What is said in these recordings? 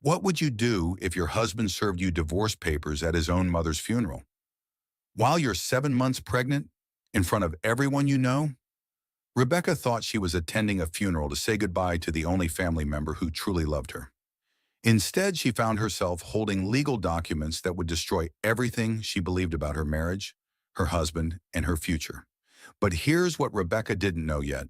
What would you do if your husband served you divorce papers at his own mother's funeral? While you're 7 months pregnant, in front of everyone you know? Rebecca thought she was attending a funeral to say goodbye to the only family member who truly loved her. Instead, she found herself holding legal documents that would destroy everything she believed about her marriage, her husband, and her future. But here's what Rebecca didn't know yet.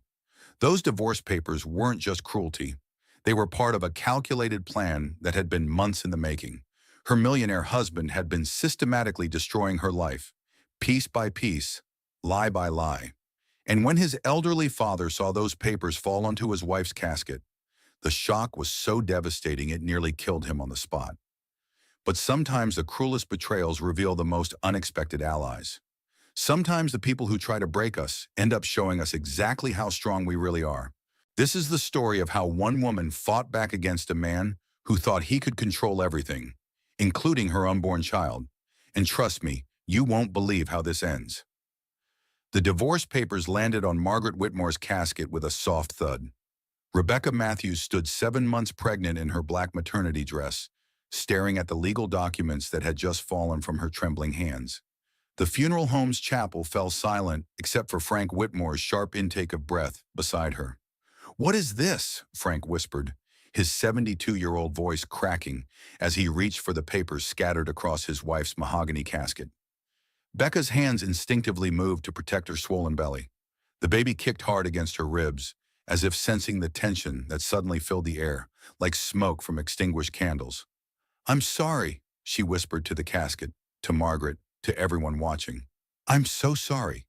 Those divorce papers weren't just cruelty. They were part of a calculated plan that had been months in the making. Her millionaire husband had been systematically destroying her life, piece by piece, lie by lie. And when his elderly father saw those papers fall onto his wife's casket, the shock was so devastating it nearly killed him on the spot. But sometimes the cruelest betrayals reveal the most unexpected allies. Sometimes the people who try to break us end up showing us exactly how strong we really are. This is the story of how one woman fought back against a man who thought he could control everything, including her unborn child. And trust me, you won't believe how this ends. The divorce papers landed on Margaret Whitmore's casket with a soft thud. Rebecca Matthews stood 7 months pregnant in her black maternity dress, staring at the legal documents that had just fallen from her trembling hands. The funeral home's chapel fell silent except for Frank Whitmore's sharp intake of breath beside her. "What is this?" Frank whispered, his 72-year-old voice cracking as he reached for the papers scattered across his wife's mahogany casket. Becca's hands instinctively moved to protect her swollen belly. The baby kicked hard against her ribs, as if sensing the tension that suddenly filled the air, like smoke from extinguished candles. "I'm sorry," she whispered to the casket, to Margaret, to everyone watching. "I'm so sorry."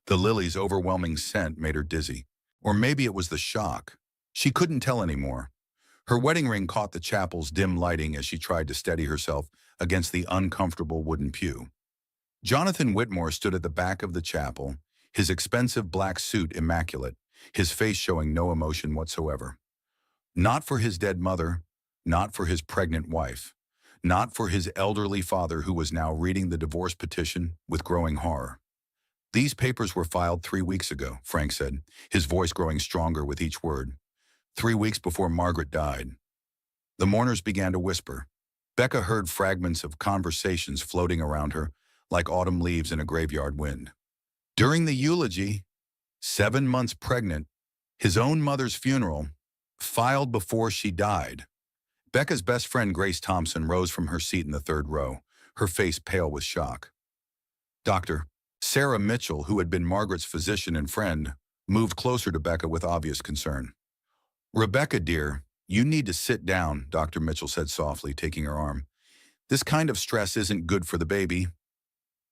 The lily's overwhelming scent made her dizzy. Or maybe it was the shock. She couldn't tell anymore. Her wedding ring caught the chapel's dim lighting as she tried to steady herself against the uncomfortable wooden pew. Jonathan Whitmore stood at the back of the chapel, his expensive black suit immaculate, his face showing no emotion whatsoever. Not for his dead mother, not for his pregnant wife, not for his elderly father who was now reading the divorce petition with growing horror. "These papers were filed 3 weeks ago," Frank said, his voice growing stronger with each word. "3 weeks before Margaret died." The mourners began to whisper. Becca heard fragments of conversations floating around her, like autumn leaves in a graveyard wind. During the eulogy, 7 months pregnant, his own mother's funeral, filed before she died. Becca's best friend Grace Thompson rose from her seat in the third row, her face pale with shock. Dr. Sarah Mitchell, who had been Margaret's physician and friend, moved closer to Becca with obvious concern. "Rebecca, dear, you need to sit down," Dr. Mitchell said softly, taking her arm. "This kind of stress isn't good for the baby."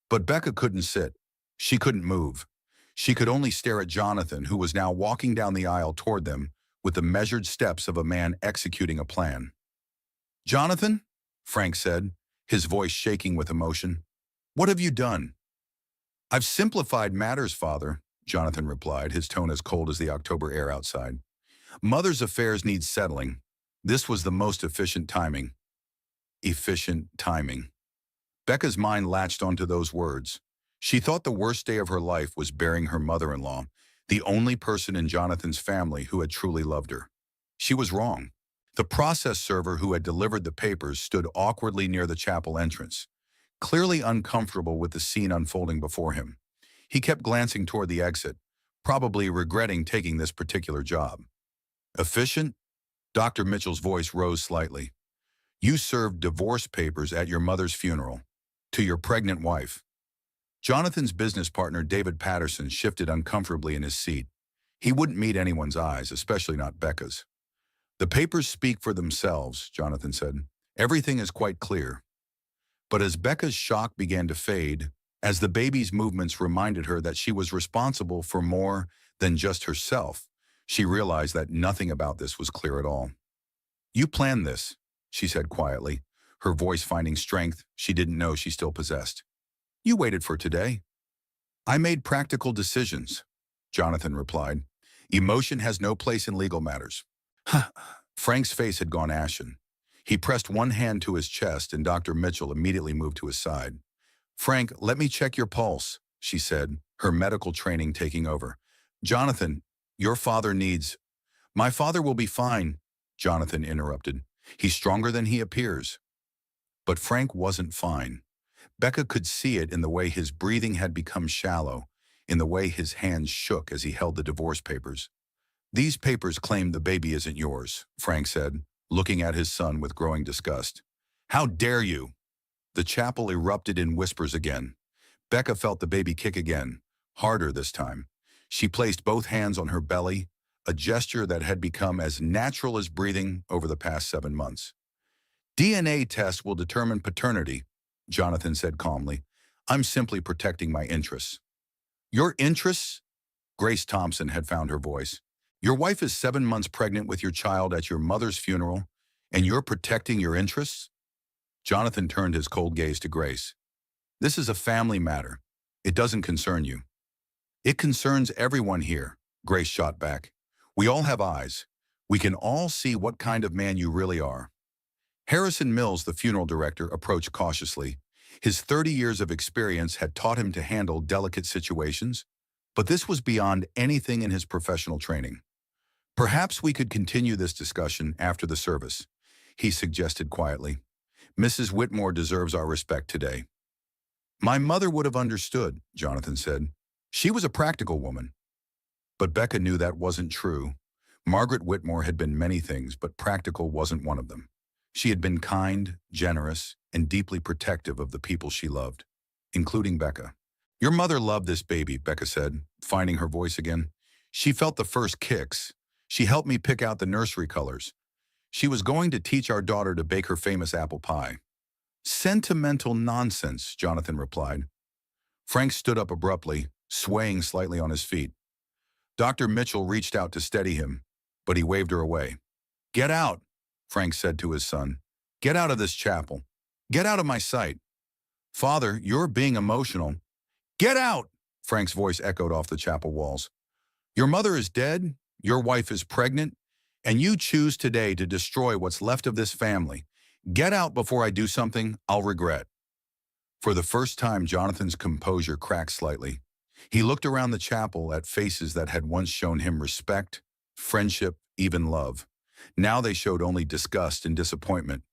But Becca couldn't sit. She couldn't move. She could only stare at Jonathan, who was now walking down the aisle toward them with the measured steps of a man executing a plan. "Jonathan," Frank said, his voice shaking with emotion, "what have you done?" "I've simplified matters, Father," Jonathan replied, his tone as cold as the October air outside. "Mother's affairs need settling. This was the most efficient timing." Efficient timing. Becca's mind latched onto those words. She thought the worst day of her life was burying her mother-in-law, the only person in Jonathan's family who had truly loved her. She was wrong. The process server who had delivered the papers stood awkwardly near the chapel entrance, clearly uncomfortable with the scene unfolding before him. He kept glancing toward the exit, probably regretting taking this particular job. "Efficient?" Dr. Mitchell's voice rose slightly. "You served divorce papers at your mother's funeral, to your pregnant wife." Jonathan's business partner, David Patterson, shifted uncomfortably in his seat. He wouldn't meet anyone's eyes, especially not Becca's. "The papers speak for themselves," Jonathan said. "Everything is quite clear." But as Becca's shock began to fade, as the baby's movements reminded her that she was responsible for more than just herself, she realized that nothing about this was clear at all. "You planned this," she said quietly, her voice finding strength she didn't know she still possessed. "You waited for today." "I made practical decisions," Jonathan replied. "Emotion has no place in legal matters." Frank's face had gone ashen. He pressed one hand to his chest and Dr. Mitchell immediately moved to his side. "Frank, let me check your pulse," she said, her medical training taking over. "Jonathan, your father needs—" "My father will be fine," Jonathan interrupted. He's stronger than he appears. But Frank wasn't fine. Becca could see it in the way his breathing had become shallow, in the way his hands shook as he held the divorce papers. "These papers claim the baby isn't yours," Frank said, looking at his son with growing disgust. "How dare you?" The chapel erupted in whispers again. Becca felt the baby kick again, harder this time. She placed both hands on her belly, a gesture that had become as natural as breathing over the past 7 months. "DNA test will determine paternity," Jonathan said calmly. "I'm simply protecting my interests." "Your interests?" Grace Thompson had found her voice. "Your wife is 7 months pregnant with your child at your mother's funeral, and you're protecting your interests?" Jonathan turned his cold gaze to Grace. "This is a family matter. It doesn't concern you." "It concerns everyone here," Grace shot back. "We all have eyes. We can all see what kind of man you really are." Harrison Mills, the funeral director, approached cautiously. His 30 years of experience had taught him to handle delicate situations, but this was beyond anything in his professional training. "Perhaps we could continue this discussion after the service," he suggested quietly. "Mrs. Whitmore deserves our respect today." "My mother would have understood," Jonathan said. "She was a practical woman." But Becca knew that wasn't true. Margaret Whitmore had been many things, but practical wasn't one of them. She had been kind, generous, and deeply protective of the people she loved, including Becca. "Your mother loved this baby," Becca said, finding her voice again. "She felt the first kicks. She helped me pick out the nursery colors. She was going to teach our daughter to bake her famous apple pie." "Sentimental nonsense," Jonathan replied. Frank stood up abruptly, swaying slightly on his feet. Dr. Mitchell reached out to steady him, but he waved her away. "Get out," Frank said to his son. "Get out of this chapel. Get out of my sight." "Father, you're being emotional." "Get out!" Frank's voice echoed off the chapel walls. "Your mother is dead, your wife is pregnant, and you choose today to destroy what's left of this family. Get out before I do something I'll regret." For the first time, Jonathan's composure cracked slightly. He looked around the chapel at faces that had once shown him respect, friendship, even love. Now they showed only disgust and disappointment.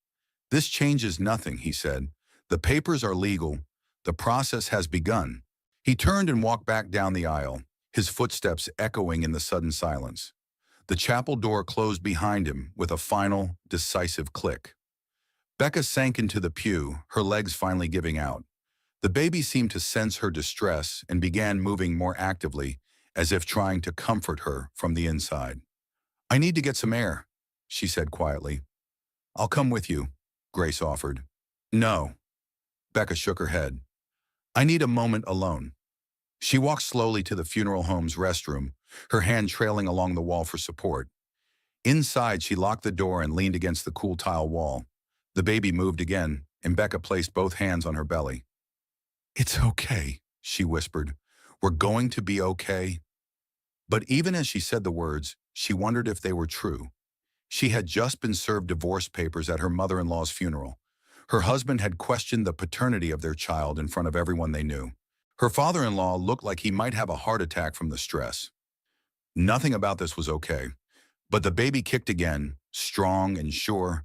"This changes nothing," he said. "The papers are legal. The process has begun." He turned and walked back down the aisle, his footsteps echoing in the sudden silence. The chapel door closed behind him with a final, decisive click. Becca sank into the pew, her legs finally giving out. The baby seemed to sense her distress and began moving more actively, as if trying to comfort her from the inside. "I need to get some air," she said quietly. "I'll come with you," Grace offered. "No." Becca shook her head. "I need a moment alone." She walked slowly to the funeral home's restroom, her hand trailing along the wall for support. Inside, she locked the door and leaned against the cool tile wall. The baby moved again, and Becca placed both hands on her belly. "It's okay," she whispered. "We're going to be okay." But even as she said the words, she wondered if they were true. She had just been served divorce papers at her mother-in-law's funeral. Her husband had questioned the paternity of their child in front of everyone they knew. Her father-in-law looked like he might have a heart attack from the stress. Nothing about this was okay. But the baby kicked again, strong and sure,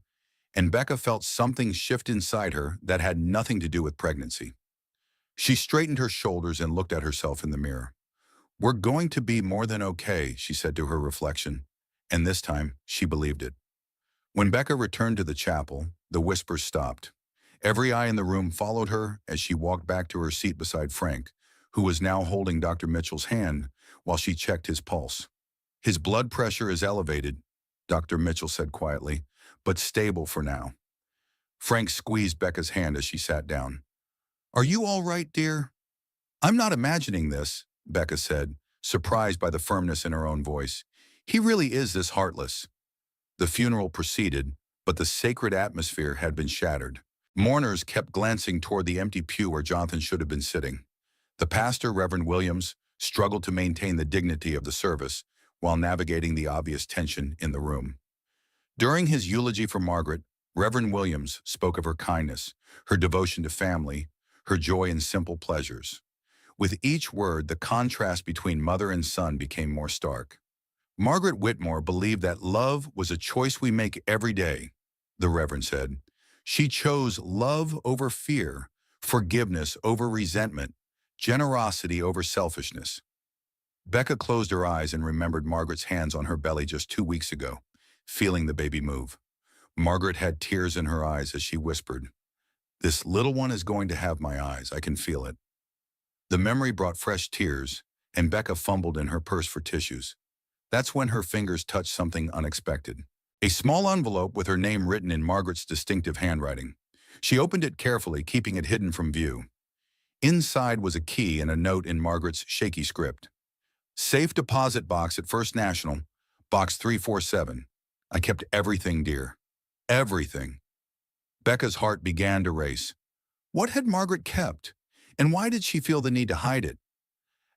and Becca felt something shift inside her that had nothing to do with pregnancy. She straightened her shoulders and looked at herself in the mirror. "We're going to be more than okay," she said to her reflection, and this time she believed it. When Becca returned to the chapel, the whispers stopped. Every eye in the room followed her as she walked back to her seat beside Frank, who was now holding Dr. Mitchell's hand while she checked his pulse. "His blood pressure is elevated," Dr. Mitchell said quietly, "but stable for now." Frank squeezed Becca's hand as she sat down. "Are you all right, dear?" "I'm not imagining this," Becca said, surprised by the firmness in her own voice. "He really is this heartless." The funeral proceeded, but the sacred atmosphere had been shattered. Mourners kept glancing toward the empty pew where Jonathan should have been sitting. The pastor, Reverend Williams, struggled to maintain the dignity of the service while navigating the obvious tension in the room. During his eulogy for Margaret, Reverend Williams spoke of her kindness, her devotion to family, her joy in simple pleasures. With each word, the contrast between mother and son became more stark. Margaret Whitmore believed that love was a choice we make every day. the Reverend said. She chose love over fear, forgiveness over resentment, generosity over selfishness. Becca closed her eyes and remembered Margaret's hands on her belly just 2 weeks ago, feeling the baby move. Margaret had tears in her eyes as she whispered, "This little one is going to have my eyes, I can feel it." The memory brought fresh tears, and Becca fumbled in her purse for tissues. That's when her fingers touched something unexpected. A small envelope with her name written in Margaret's distinctive handwriting. She opened it carefully, keeping it hidden from view. Inside was a key and a note in Margaret's shaky script. "Safe deposit box at First National, box 347. I kept everything, dear. Everything." Becca's heart began to race. What had Margaret kept? And why did she feel the need to hide it?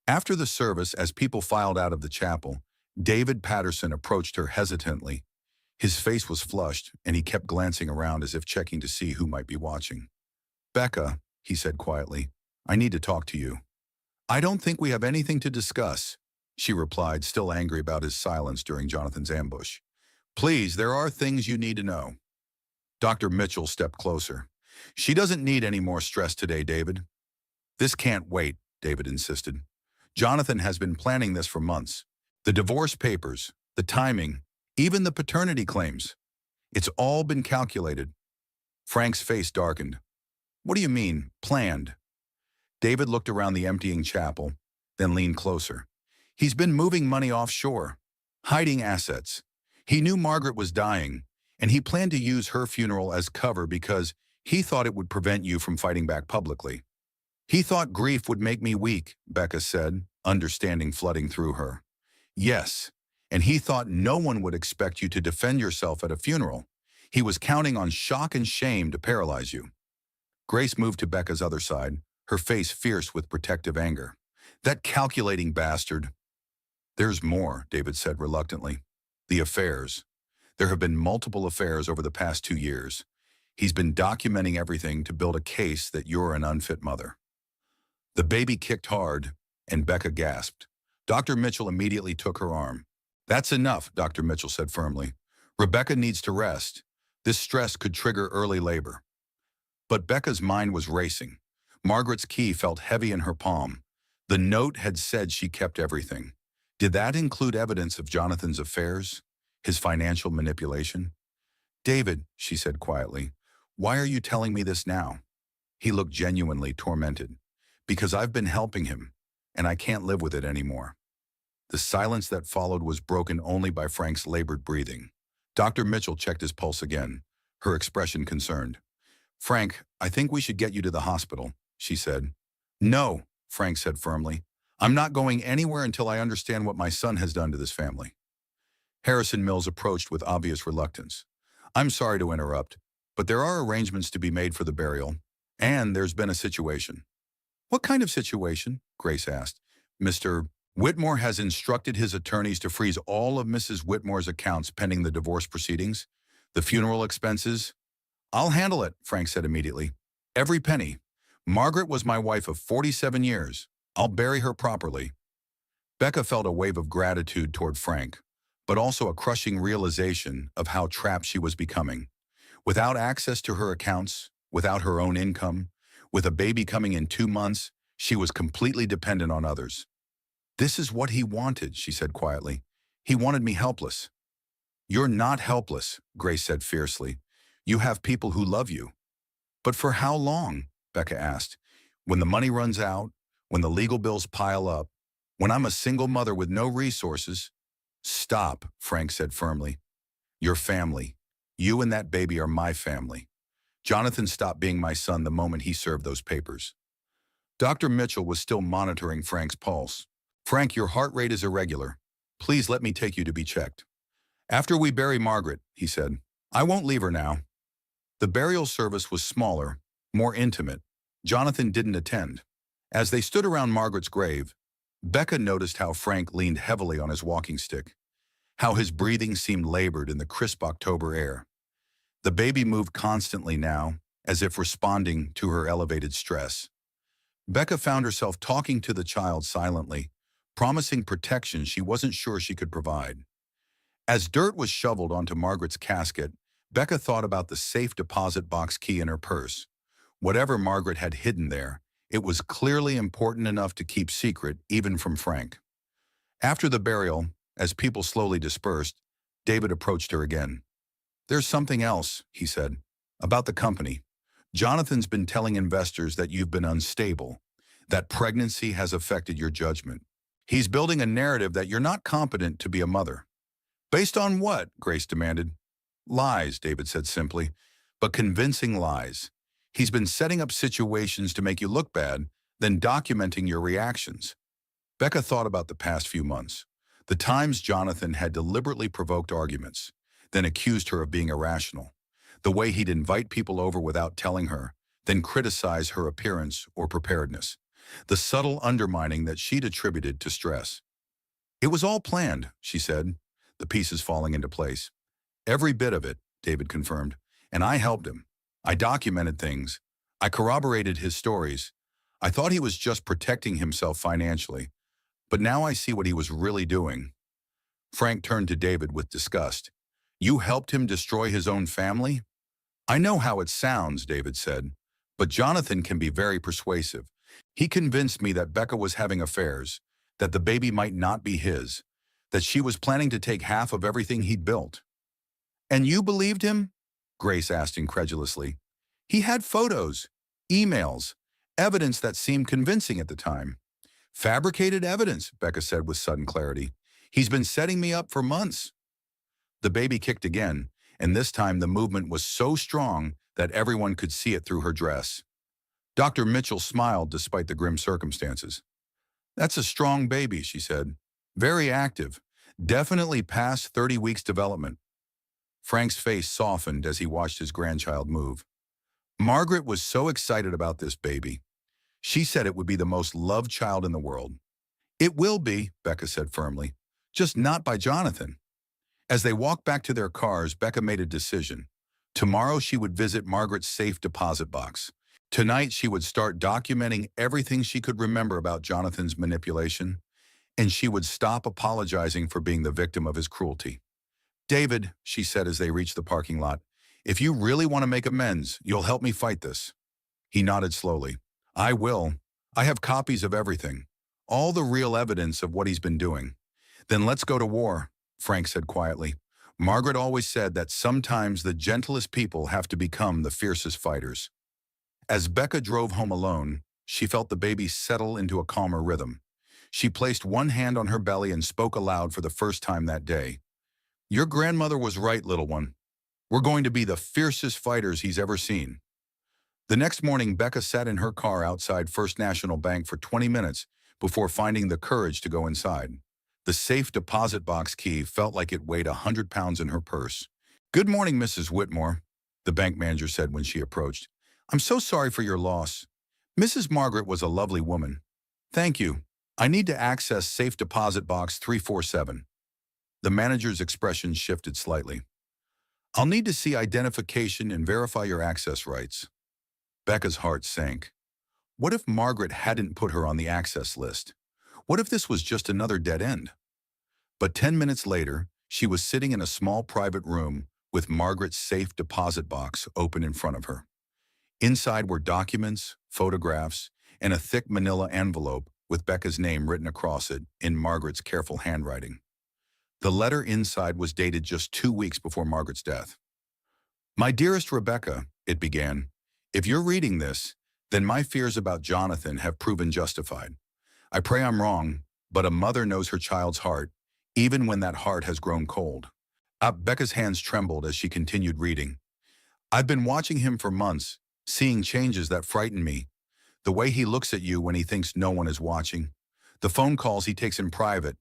After the service, as people filed out of the chapel, David Patterson approached her hesitantly. His face was flushed, and he kept glancing around as if checking to see who might be watching. "Becca," he said quietly, "I need to talk to you." "I don't think we have anything to discuss," she replied, still angry about his silence during Jonathan's ambush. "Please, there are things you need to know." Dr. Mitchell stepped closer. "She doesn't need any more stress today, David." "This can't wait," David insisted. "Jonathan has been planning this for months. The divorce papers, the timing, even the paternity claims. It's all been calculated." Frank's face darkened. "What do you mean, planned?" David looked around the emptying chapel, then leaned closer. "He's been moving money offshore, hiding assets. He knew Margaret was dying, and he planned to use her funeral as cover because he thought it would prevent you from fighting back publicly." "He thought grief would make me weak," Becca said, understanding flooding through her. "Yes, and he thought no one would expect you to defend yourself at a funeral. He was counting on shock and shame to paralyze you." Grace moved to Becca's other side, her face fierce with protective anger. "That calculating bastard." "There's more," David said reluctantly. "The affairs. There have been multiple affairs over the past 2 years. He's been documenting everything to build a case that you're an unfit mother." The baby kicked hard, and Becca gasped. Dr. Mitchell immediately took her arm. "That's enough," Dr. Mitchell said firmly. "Rebecca needs to rest. This stress could trigger early labor." But Becca's mind was racing. Margaret's key felt heavy in her palm. The note had said she kept everything. Did that include evidence of Jonathan's affairs? His financial manipulation? "David," she said quietly, "why are you telling me this now?" He looked genuinely tormented. "Because I've been helping him, and I can't live with it anymore." The silence that followed was broken only by Frank's labored breathing. Dr. Mitchell checked his pulse again, her expression concerned. "Frank, I think we should get you to the hospital," she said. "No," Frank said firmly. "I'm not going anywhere until I understand what my son has done to this family." Harrison Mills approached with obvious reluctance. "I'm sorry to interrupt, but there are arrangements to be made for the burial, and there's been a situation." "What kind of situation?" Grace asked. "Mr. Whitmore has instructed his attorneys to freeze all of Mrs. Whitmore's accounts pending the divorce proceedings. The funeral expenses." "I'll handle it," Frank said immediately. "Every penny. Margaret was my wife of 47 years. I'll bury her properly." Becca felt a wave of gratitude toward Frank, but also a crushing realization of how trapped she was becoming. Without access to her accounts, without her own income, with a baby coming in 2 months, she was completely dependent on others. "This is what he wanted," she said quietly. "He wanted me helpless." "You're not helpless," Grace said fiercely. "You have people who love you." "But for how long?" Becca asked. "When the money runs out, when the legal bills pile up, when I'm a single mother with no resources." "Stop," Frank said firmly. "Your family. You and that baby are my family. Jonathan stopped being my son the moment he served those papers." Dr. Mitchell was still monitoring Frank's pulse. "Frank, your heart rate is irregular. Please let me take you to be checked." "After we bury Margaret," he said. "I won't leave her now." The burial service was smaller, more intimate. Jonathan didn't attend. As they stood around Margaret's grave, Becca noticed how Frank leaned heavily on his walking stick, how his breathing seemed labored in the crisp October air. The baby moved constantly now, as if responding to her elevated stress. Becca found herself talking to the child silently, promising protection she wasn't sure she could provide. As dirt was shoveled onto Margaret's casket, Becca thought about the safe deposit box key in her purse. Whatever Margaret had hidden there, it was clearly important enough to keep secret even from Frank. After the burial, as people slowly dispersed, David approached her again. "There's something else," he said, "about the company. Jonathan's been telling investors that you've been unstable, that pregnancy has affected your judgment. He's building a narrative that you're not competent to be a mother." "Based on what?" Grace demanded. "Lies," David said simply, "but convincing lies. He's been setting up situations to make you look bad, then documenting your reactions." Becca thought about the past few months, the times Jonathan had deliberately provoked arguments, then accused her of being irrational, the way he'd invite people over without telling her, then criticize her appearance or preparedness, the subtle undermining that she'd attributed to stress. "It was all planned," she said, the pieces falling into place. "Every bit of it," David confirmed, "and I helped him. I documented things. I corroborated his stories. I thought he was just protecting himself financially, but now I see what he was really doing." Frank turned to David with disgust. "You helped him destroy his own family?" "I know how it sounds," David said, "but Jonathan can be very persuasive. He convinced me that Becca was having affairs, that the baby might not be his, that she was planning to take half of everything he'd built." "And you believed him?" Grace asked incredulously. "He had photos, emails, evidence that seemed convincing at the time." "Fabricated evidence," Becca said with sudden clarity. "He's been setting me up for months." The baby kicked again, and this time the movement was so strong that everyone could see it through her dress. Dr. Mitchell smiled despite the grim circumstances. "That's a strong baby," she said. "Very active. Definitely past 30 weeks development." Frank's face softened as he watched his grandchild move. Margaret was so excited about this baby. She said it would be the most loved child in the world. "It will be," Becca said firmly, "just not by Jonathan." As they walked back to their cars, Becca made a decision. Tomorrow she would visit Margaret's safe deposit box. Tonight she would start documenting everything she could remember about Jonathan's manipulation, and she would stop apologizing for being the victim of his cruelty. "David," she said as they reached the parking lot, "if you really want to make amends, you'll help me fight this." He nodded slowly. "I will. I have copies of everything. All the real evidence of what he's been doing." "Then let's go to war," Frank said quietly. "Margaret always said that sometimes the gentlest people have to become the fiercest fighters." As Becca drove home alone, she felt the baby settle into a calmer rhythm. She placed one hand on her belly and spoke aloud for the first time that day. "Your grandmother was right, little one. We're going to be the fiercest fighters he's ever seen." The next morning, Becca sat in her car outside First National Bank for 20 minutes before finding the courage to go inside. The safe deposit box key felt like it weighed 100 pounds in her purse. "Good morning, Mrs. Whitmore," the bank manager said when she approached. "I'm so sorry for your loss. Mrs. Margaret was a lovely woman." "Thank you. I need to access safe deposit box 347. The manager's expression shifted slightly. "I'll need to see identification and verify your access rights." Becca's heart sank. What if Margaret hadn't put her on the access list? What if this was just another dead end? But 10 minutes later, she was sitting in a small private room with Margaret's safe deposit box open in front of her. Inside were documents, photographs, and a thick manila envelope with Becca's name written across it in Margaret's careful handwriting. The letter inside was dated just 2 weeks before Margaret's death. "My dearest Rebecca," it began, "if you're reading this, then my fears about Jonathan have proven justified. I pray I'm wrong, but a mother knows her child's heart, even when that heart has grown cold." Becca's hands trembled as she continued reading. "I've been watching him for months, seeing changes that frighten me. The way he looks at you when he thinks no one is watching. The phone calls he takes in private.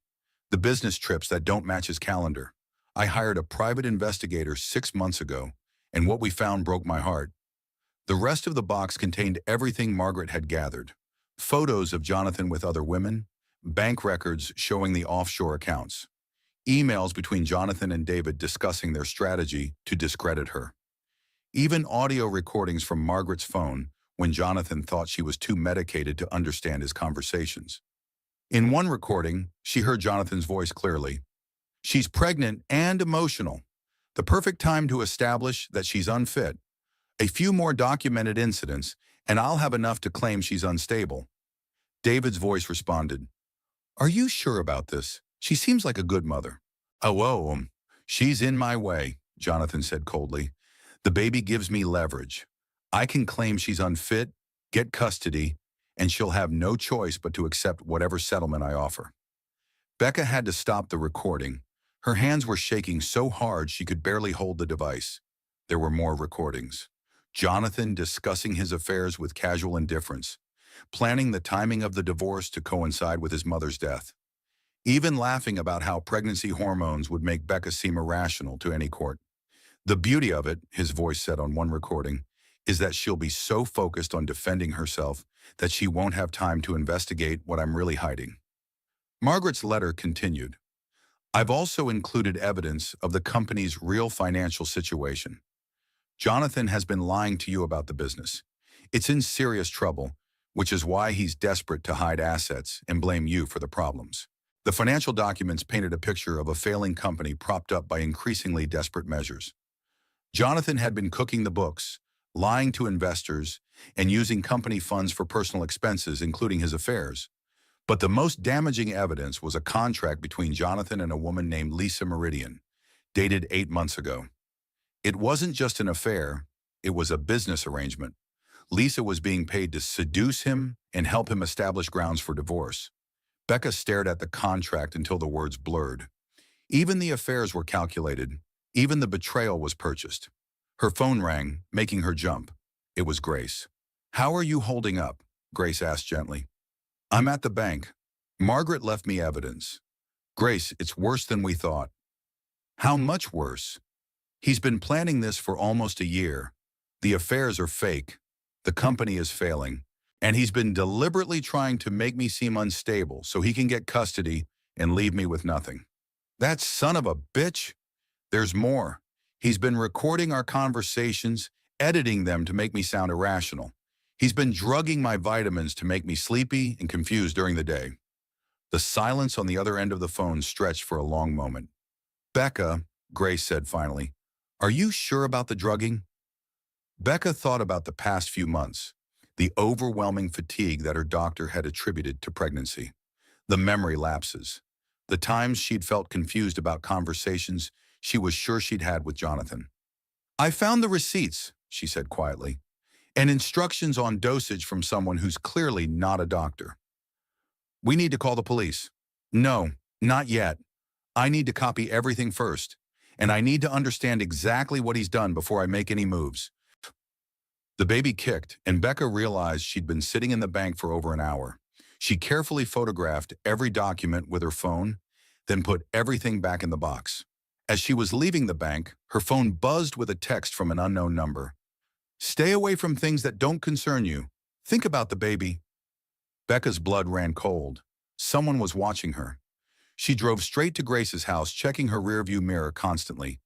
The business trips that don't match his calendar. I hired a private investigator 6 months ago, and what we found broke my heart." The rest of the box contained everything Margaret had gathered. Photos of Jonathan with other women, bank records showing the offshore accounts, emails between Jonathan and David discussing their strategy to discredit her. Even audio recordings from Margaret's phone when Jonathan thought she was too medicated to understand his conversations. In one recording, she heard Jonathan's voice clearly. "She's pregnant and emotional. The perfect time to establish that she's unfit. A few more documented incidents, and I'll have enough to claim she's unstable. David's voice responded. Are you sure about this? She seems like a good mother. Oh, she's in my way, Jonathan said coldly. The baby gives me leverage. I can claim she's unfit, get custody, and she'll have no choice but to accept whatever settlement I offer. Becca had to stop the recording. Her hands were shaking so hard she could barely hold the device. There were more recordings. Jonathan discussing his affairs with casual indifference, planning the timing of the divorce to coincide with his mother's death, even laughing about how pregnancy hormones would make Becca seem irrational to any court. The beauty of it, his voice said on one recording, is that she'll be so focused on defending herself that she won't have time to investigate what I'm really hiding. Margaret's letter continued. I've also included evidence of the company's real financial situation. Jonathan has been lying to you about the business. It's in serious trouble, which is why he's desperate to hide assets and blame you for the problems. The financial documents painted a picture of a failing company propped up by increasingly desperate measures. Jonathan had been cooking the books, lying to investors, and using company funds for personal expenses, including his affairs. But the most damaging evidence was a contract between Jonathan and a woman named Lisa Meridian, dated 8 months ago. It wasn't just an affair, it was a business arrangement. Lisa was being paid to seduce him and help him establish grounds for divorce. Becca stared at the contract until the words blurred. Even the affairs were calculated. Even the betrayal was purchased. Her phone rang, making her jump. It was Grace. How are you holding up? Grace asked gently. I'm at the bank. Margaret left me evidence. Grace, it's worse than we thought. How much worse? He's been planning this for almost a year. The affairs are fake. The company is failing. And he's been deliberately trying to make me seem unstable so he can get custody and leave me with nothing. That son of a bitch? There's more. He's been recording our conversations, editing them to make me sound irrational. He's been drugging my vitamins to make me sleepy and confused during the day. The silence on the other end of the phone stretched for a long moment. Becca, Grace said finally, are you sure about the drugging? Becca thought about the past few months, the overwhelming fatigue that her doctor had attributed to pregnancy, the memory lapses, the times she'd felt confused about conversations she was sure she'd had with Jonathan. I found the receipts, she said quietly, and instructions on dosage from someone who's clearly not a doctor. We need to call the police. No, not yet. I need to copy everything first, and I need to understand exactly what he's done before I make any moves. The baby kicked, and Becca realized she'd been sitting in the bank for over an hour. She carefully photographed every document with her phone, then put everything back in the box. As she was leaving the bank, her phone buzzed with a text from an unknown number. Stay away from things that don't concern you. Think about the baby. Becca's blood ran cold. Someone was watching her. She drove straight to Grace's house, checking her rearview mirror constantly.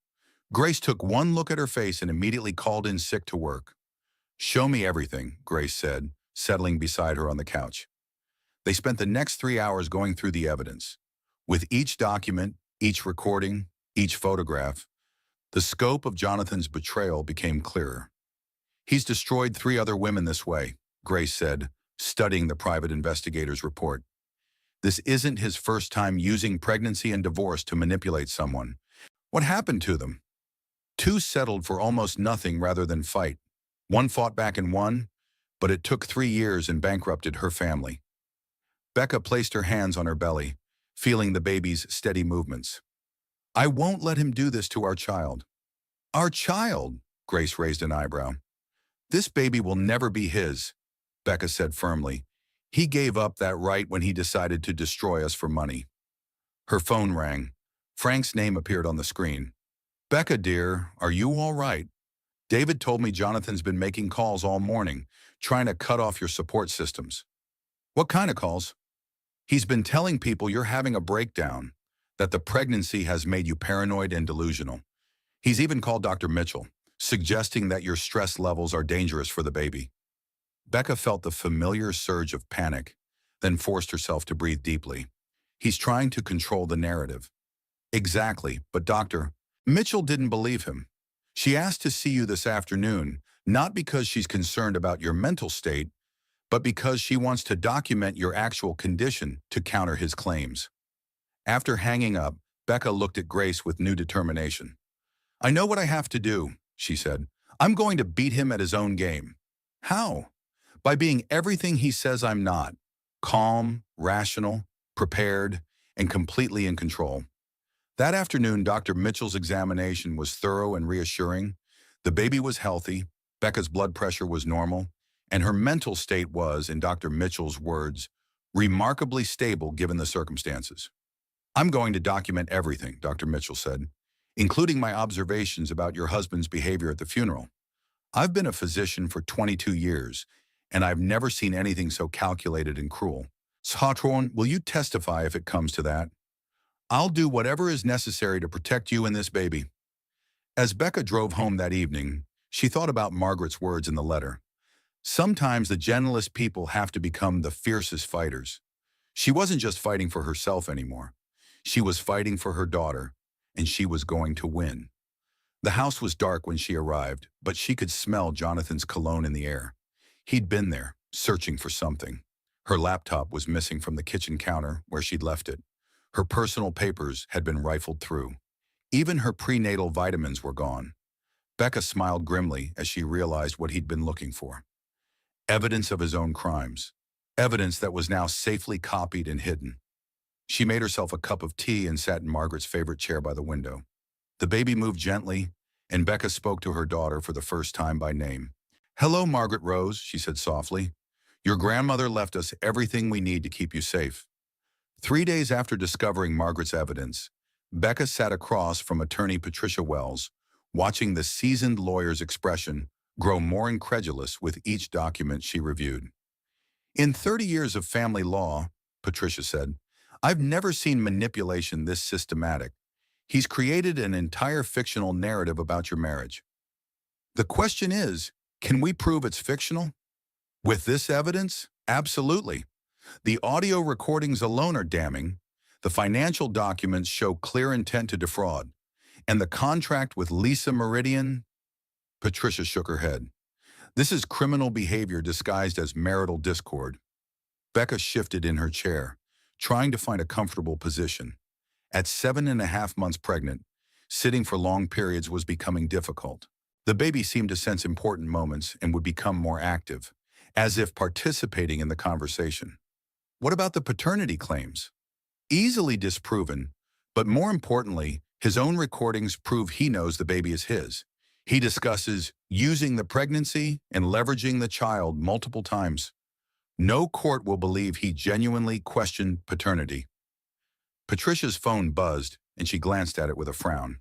Grace took one look at her face and immediately called in sick to work. Show me everything, Grace said, settling beside her on the couch. They spent the next 3 hours going through the evidence. With each document, each recording, each photograph, the scope of Jonathan's betrayal became clearer. He's destroyed 3 other women this way, Grace said, studying the private investigator's report. This isn't his first time using pregnancy and divorce to manipulate someone. What happened to them? 2 settled for almost nothing rather than fight. 1 fought back and won, but it took 3 years and bankrupted her family. Becca placed her hands on her belly, feeling the baby's steady movements. I won't let him do this to our child. Our child? Grace raised an eyebrow. This baby will never be his, Becca said firmly. He gave up that right when he decided to destroy us for money. Her phone rang. Frank's name appeared on the screen. Becca, dear, are you all right? David told me Jonathan's been making calls all morning, trying to cut off your support systems. What kind of calls? He's been telling people you're having a breakdown, that the pregnancy has made you paranoid and delusional. He's even called Dr. Mitchell, suggesting that your stress levels are dangerous for the baby. Becca felt the familiar surge of panic, then forced herself to breathe deeply. He's trying to control the narrative. Exactly, but doctor, Mitchell didn't believe him. She asked to see you this afternoon, not because she's concerned about your mental state, but because she wants to document your actual condition to counter his claims. After hanging up, Becca looked at Grace with new determination. I know what I have to do, she said. I'm going to beat him at his own game. How? By being everything he says I'm not. Calm, rational, prepared, and completely in control. That afternoon, Dr. Mitchell's examination was thorough and reassuring. The baby was healthy, Becca's blood pressure was normal, and her mental state was, in Dr. Mitchell's words, remarkably stable given the circumstances. I'm going to document everything, Dr. Mitchell said, including my observations about your husband's behavior at the funeral. I've been a physician for 22 years, and I've never seen anything so calculated and cruel. Satron, will you testify if it comes to that? I'll do whatever is necessary to protect you and this baby. As Becca drove home that evening, she thought about Margaret's words in the letter. Sometimes the gentlest people have to become the fiercest fighters. She wasn't just fighting for herself anymore. She was fighting for her daughter, and she was going to win. The house was dark when she arrived, but she could smell Jonathan's cologne in the air. He'd been there, searching for something. Her laptop was missing from the kitchen counter where she'd left it. Her personal papers had been rifled through. Even her prenatal vitamins were gone. Becca smiled grimly as she realized what he'd been looking for. Evidence of his own crimes. Evidence that was now safely copied and hidden. She made herself a cup of tea and sat in Margaret's favorite chair by the window. The baby moved gently, and Becca spoke to her daughter for the first time by name. Hello, Margaret Rose, she said softly. Your grandmother left us everything we need to keep you safe. 3 days after discovering Margaret's evidence, Becca sat across from attorney Patricia Wells, watching the seasoned lawyer's expression grow more incredulous with each document she reviewed. In 30 years of family law, Patricia said, I've never seen manipulation this systematic. He's created an entire fictional narrative about your marriage. The question is, can we prove it's fictional? With this evidence? Absolutely. The audio recordings alone are damning. The financial documents show clear intent to defraud. And the contract with Lisa Meridian? Patricia shook her head. This is criminal behavior disguised as marital discord. Becca shifted in her chair, trying to find a comfortable position. At 7.5 months pregnant, sitting for long periods was becoming difficult. The baby seemed to sense important moments and would become more active, as if participating in the conversation. What about the paternity claims? Easily disproven, but more importantly, his own recordings prove he knows the baby is his. He discusses using the pregnancy and leveraging the child multiple times. No court will believe he genuinely questioned paternity. Patricia's phone buzzed, and she glanced at it with a frown.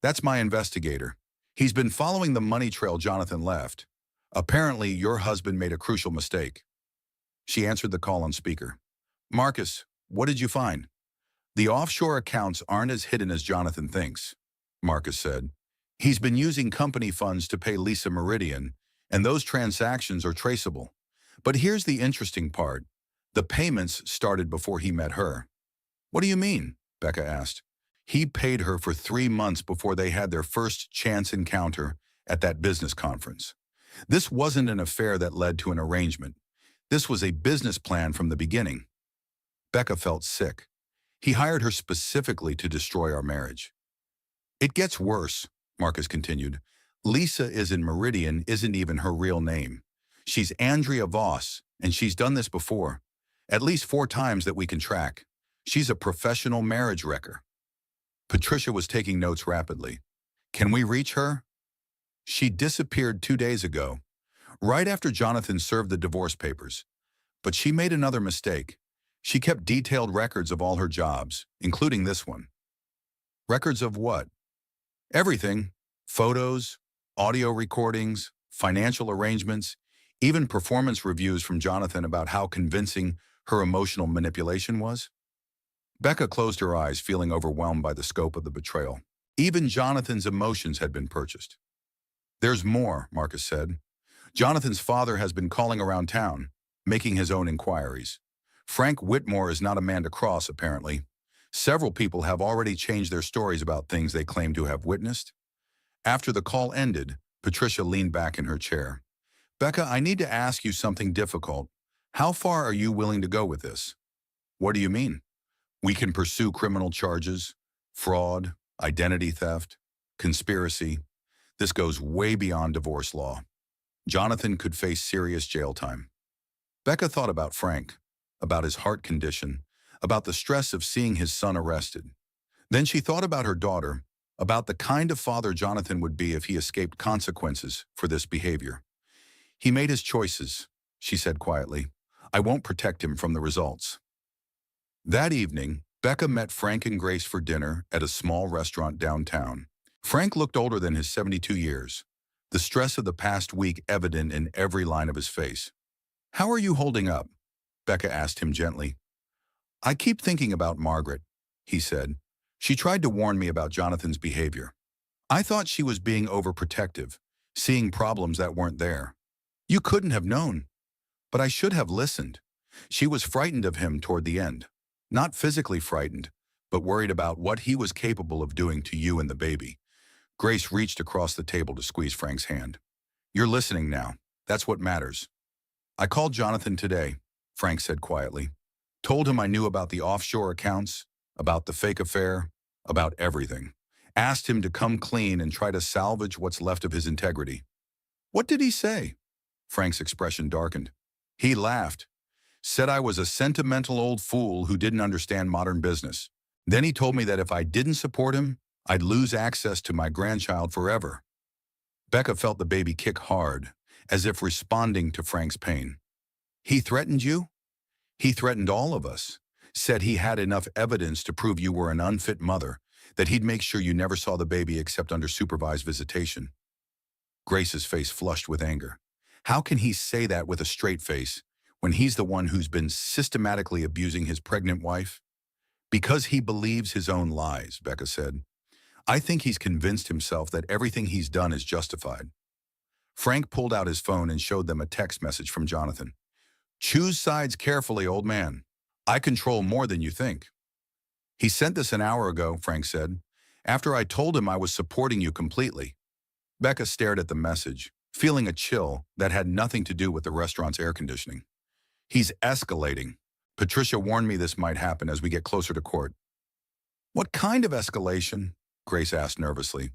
That's my investigator. He's been following the money trail Jonathan left. Apparently, your husband made a crucial mistake. She answered the call on speaker. Marcus, what did you find? The offshore accounts aren't as hidden as Jonathan thinks, Marcus said. He's been using company funds to pay Lisa Meridian, and those transactions are traceable. But here's the interesting part. The payments started before he met her. What do you mean? Becca asked. He paid her for 3 months before they had their first chance encounter at that business conference. This wasn't an affair that led to an arrangement. This was a business plan from the beginning. Becca felt sick. He hired her specifically to destroy our marriage. It gets worse, Marcus continued. Lisa is in Meridian isn't even her real name. She's Andrea Voss, and she's done this before. At least 4 times that we can track. She's a professional marriage wrecker. Patricia was taking notes rapidly. Can we reach her? She disappeared 2 days ago, right after Jonathan served the divorce papers. But she made another mistake. She kept detailed records of all her jobs, including this one. Records of what? Everything. Photos, audio recordings, financial arrangements, even performance reviews from Jonathan about how convincing her emotional manipulation was. Becca closed her eyes, feeling overwhelmed by the scope of the betrayal. Even Jonathan's emotions had been purchased. There's more, Marcus said. Jonathan's father has been calling around town, making his own inquiries. Frank Whitmore is not a man to cross, apparently. Several people have already changed their stories about things they claim to have witnessed. After the call ended, Patricia leaned back in her chair. Becca, I need to ask you something difficult. How far are you willing to go with this? What do you mean? We can pursue criminal charges, fraud, identity theft, conspiracy. This goes way beyond divorce law. Jonathan could face serious jail time. Becca thought about Frank, about his heart condition, about the stress of seeing his son arrested. Then she thought about her daughter, about the kind of father Jonathan would be if he escaped consequences for this behavior. He made his choices, she said quietly. I won't protect him from the results. That evening, Becca met Frank and Grace for dinner at a small restaurant downtown. Frank looked older than his 72 years, the stress of the past week evident in every line of his face. How are you holding up? Becca asked him gently. I keep thinking about Margaret, he said. She tried to warn me about Jonathan's behavior. I thought she was being overprotective, seeing problems that weren't there. You couldn't have known. But I should have listened. She was frightened of him toward the end. Not physically frightened, but worried about what he was capable of doing to you and the baby. Grace reached across the table to squeeze Frank's hand. You're listening now. That's what matters. I called Jonathan today, Frank said quietly. Told him I knew about the offshore accounts, about the fake affair, about everything. Asked him to come clean and try to salvage what's left of his integrity. What did he say? Frank's expression darkened. He laughed. Said I was a sentimental old fool who didn't understand modern business. Then he told me that if I didn't support him, I'd lose access to my grandchild forever. Becca felt the baby kick hard, as if responding to Frank's pain. He threatened you? He threatened all of us. Said he had enough evidence to prove you were an unfit mother, that he'd make sure you never saw the baby except under supervised visitation. Grace's face flushed with anger. How can he say that with a straight face when he's the one who's been systematically abusing his pregnant wife? Because he believes his own lies, Becca said. I think he's convinced himself that everything he's done is justified. Frank pulled out his phone and showed them a text message from Jonathan. Choose sides carefully, old man. I control more than you think. He sent this an hour ago, Frank said, after I told him I was supporting you completely. Becca stared at the message, feeling a chill that had nothing to do with the restaurant's air conditioning. He's escalating. Patricia warned me this might happen as we get closer to court. What kind of escalation? Grace asked nervously.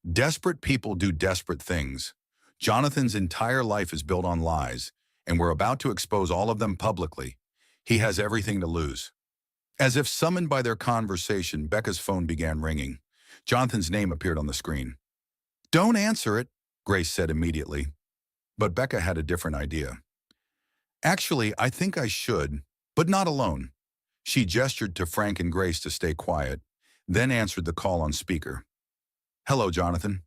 Desperate people do desperate things. Jonathan's entire life is built on lies, and we're about to expose all of them publicly. He has everything to lose. As if summoned by their conversation, Becca's phone began ringing. Jonathan's name appeared on the screen. Don't answer it, Grace said immediately. But Becca had a different idea. Actually, I think I should, but not alone. She gestured to Frank and Grace to stay quiet, then answered the call on speaker. Hello, Jonathan.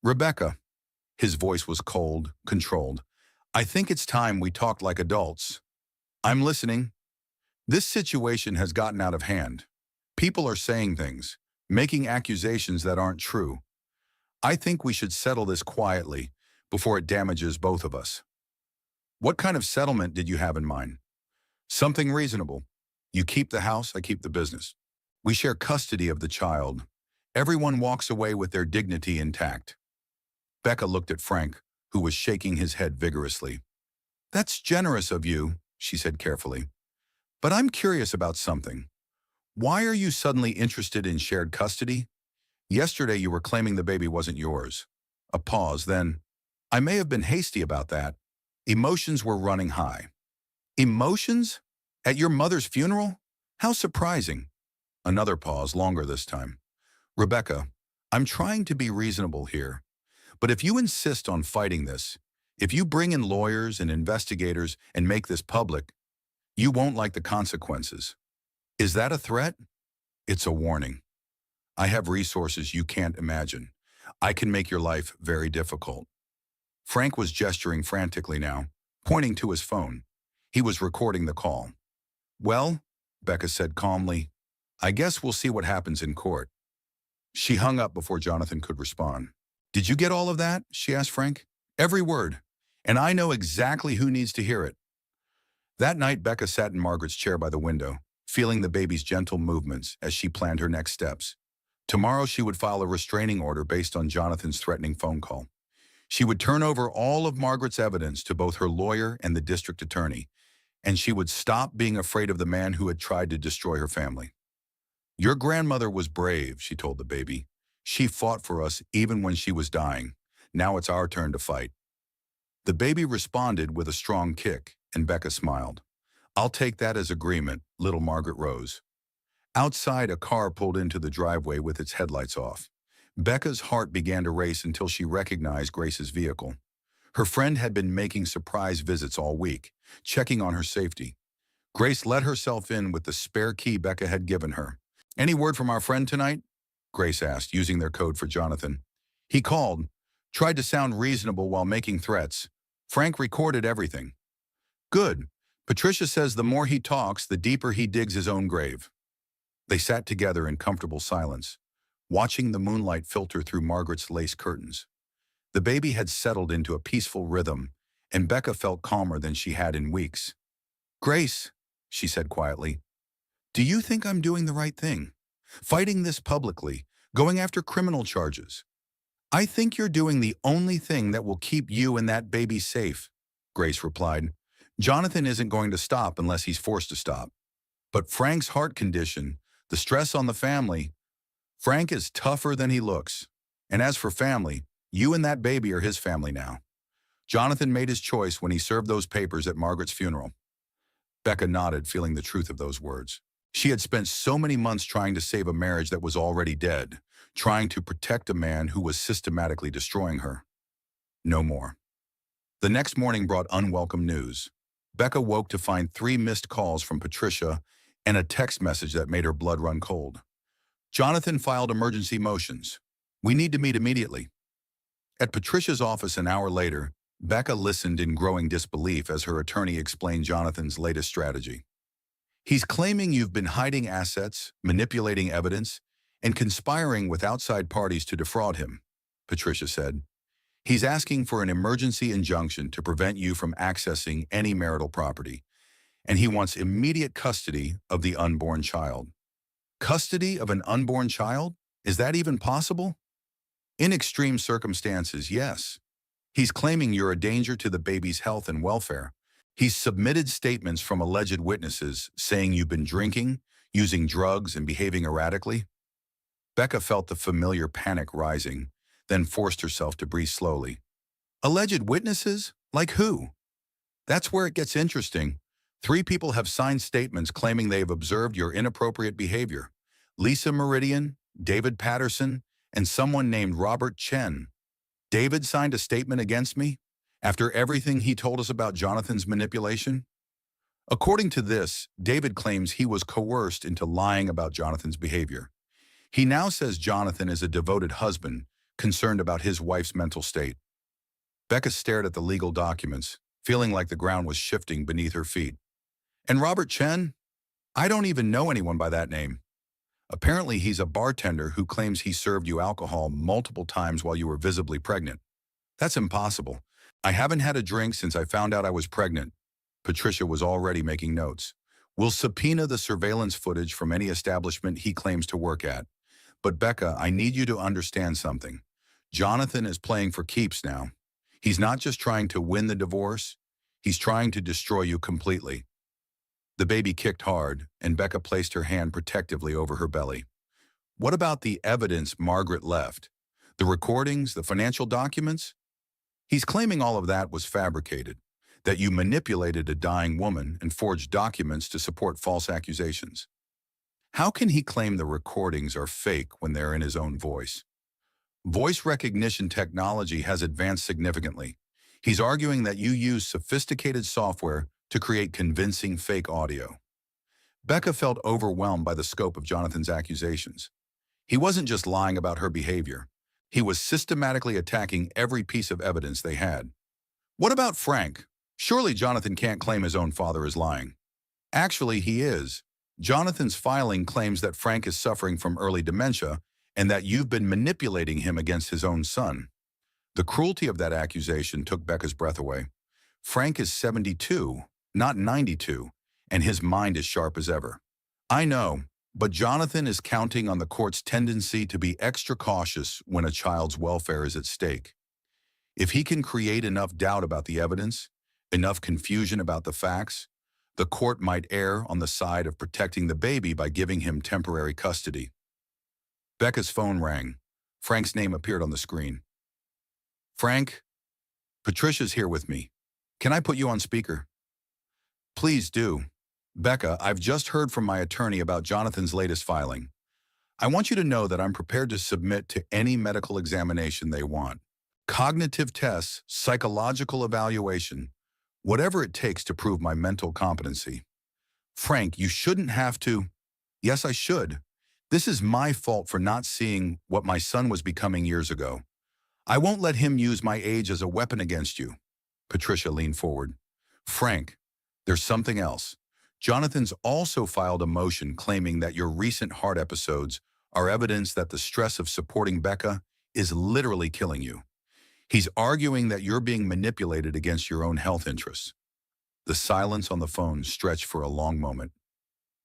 Rebecca. His voice was cold, controlled. I think it's time we talked like adults. I'm listening. This situation has gotten out of hand. People are saying things, making accusations that aren't true. I think we should settle this quietly before it damages both of us. What kind of settlement did you have in mind? Something reasonable. You keep the house, I keep the business. We share custody of the child. Everyone walks away with their dignity intact. Becca looked at Frank, who was shaking his head vigorously. That's generous of you, she said carefully. But I'm curious about something. Why are you suddenly interested in shared custody? Yesterday you were claiming the baby wasn't yours. A pause, then. I may have been hasty about that. Emotions were running high. Emotions? At your mother's funeral? How surprising. Another pause, longer this time. Rebecca, I'm trying to be reasonable here. But if you insist on fighting this, if you bring in lawyers and investigators and make this public, you won't like the consequences. Is that a threat? It's a warning. I have resources you can't imagine. I can make your life very difficult. Frank was gesturing frantically now, pointing to his phone. He was recording the call. Well, Becca said calmly, I guess we'll see what happens in court. She hung up before Jonathan could respond. Did you get all of that? She asked Frank. Every word. And I know exactly who needs to hear it. That night, Becca sat in Margaret's chair by the window, feeling the baby's gentle movements as she planned her next steps. Tomorrow she would file a restraining order based on Jonathan's threatening phone call. She would turn over all of Margaret's evidence to both her lawyer and the district attorney, and she would stop being afraid of the man who had tried to destroy her family. "Your grandmother was brave," she told the baby. "She fought for us even when she was dying. Now it's our turn to fight." The baby responded with a strong kick, and Becca smiled. "I'll take that as agreement," little Margaret rose. Outside, a car pulled into the driveway with its headlights off. Becca's heart began to race until she recognized Grace's vehicle. Her friend had been making surprise visits all week, checking on her safety. Grace let herself in with the spare key Becca had given her. "Any word from our friend tonight?" Grace asked, using their code for Jonathan. "He called, tried to sound reasonable while making threats. Frank recorded everything." "Good. Patricia says the more he talks, the deeper he digs his own grave." They sat together in comfortable silence, watching the moonlight filter through Margaret's lace curtains. The baby had settled into a peaceful rhythm, and Becca felt calmer than she had in weeks. "Grace," she said quietly, "do you think I'm doing the right thing? Fighting this publicly, going after criminal charges?" "I think you're doing the only thing that will keep you and that baby safe," Grace replied. "Jonathan isn't going to stop unless he's forced to stop. But Frank's heart condition, the stress on the family, Frank is tougher than he looks. And as for family, you and that baby are his family now. Jonathan made his choice when he served those papers at Margaret's funeral." Becca nodded, feeling the truth of those words. She had spent so many months trying to save a marriage that was already dead, trying to protect a man who was systematically destroying her. No more. The next morning brought unwelcome news. Becca woke to find 3 missed calls from Patricia and a text message that made her blood run cold. "Jonathan filed emergency motions. We need to meet immediately." At Patricia's office an hour later, Becca listened in growing disbelief as her attorney explained Jonathan's latest strategy. "He's claiming you've been hiding assets, manipulating evidence, and conspiring with outside parties to defraud him," Patricia said. "He's asking for an emergency injunction to prevent you from accessing any marital property, and he wants immediate custody of the unborn child." Custody of an unborn child? Is that even possible? In extreme circumstances, yes. He's claiming you're a danger to the baby's health and welfare. He's submitted statements from alleged witnesses saying you've been drinking, using drugs, and behaving erratically. Becca felt the familiar panic rising, then forced herself to breathe slowly. "Alleged witnesses? Like who?" "That's where it gets interesting. 3 people have signed statements claiming they've observed your inappropriate behavior. Lisa Meridian, David Patterson, and someone named Robert Chen. David signed a statement against me after everything he told us about Jonathan's manipulation." According to this, David claims he was coerced into lying about Jonathan's behavior. He now says Jonathan is a devoted husband, concerned about his wife's mental state. Becca stared at the legal documents, feeling like the ground was shifting beneath her feet. "And Robert Chen? I don't even know anyone by that name. Apparently he's a bartender who claims he served you alcohol multiple times while you were visibly pregnant." "That's impossible. I haven't had a drink since I found out I was pregnant." Patricia was already making notes. "We'll subpoena the surveillance footage from any establishment he claims to work at. But Becca, I need you to understand something. Jonathan is playing for keeps now. He's not just trying to win the divorce, he's trying to destroy you completely." The baby kicked hard, and Becca placed her hand protectively over her belly. "What about the evidence Margaret left? The recordings, the financial documents?" "He's claiming all of that was fabricated, that you manipulated a dying woman and forged documents to support false accusations." "How can he claim the recordings are fake when they're in his own voice?" "Voice recognition technology has advanced significantly. He's arguing that you use sophisticated software to create convincing fake audio." Becca felt overwhelmed by the scope of Jonathan's accusations. He wasn't just lying about her behavior. He was systematically attacking every piece of evidence they had. "What about Frank? Surely Jonathan can't claim his own father is lying." "Actually, he is. Jonathan's filing claims that Frank is suffering from early dementia and that you've been manipulating him against his own son." The cruelty of that accusation took Becca's breath away. Frank is 72, not 92, and his mind is sharp as ever. I know, but Jonathan is counting on the court's tendency to be extra cautious when a child's welfare is at stake. If he can create enough doubt about the evidence, enough confusion about the facts, the court might err on the side of protecting the baby by giving him temporary custody. Becca's phone rang. Frank's name appeared on the screen. Frank, Patricia's here with me. Can I put you on speaker? Please do. Becca, I've just heard from my attorney about Jonathan's latest filing. I want you to know that I'm prepared to submit to any medical examination they want. Cognitive tests, psychological evaluation, whatever it takes to prove my mental competency. Frank, you shouldn't have to. Yes, I should. This is my fault for not seeing what my son was becoming years ago. I won't let him use my age as a weapon against you. Patricia leaned forward. Frank, there's something else. Jonathan's also filed a motion claiming that your recent heart episodes are evidence that the stress of supporting Becca is literally killing you. He's arguing that you're being manipulated against your own health interests. The silence on the phone stretched for a long moment.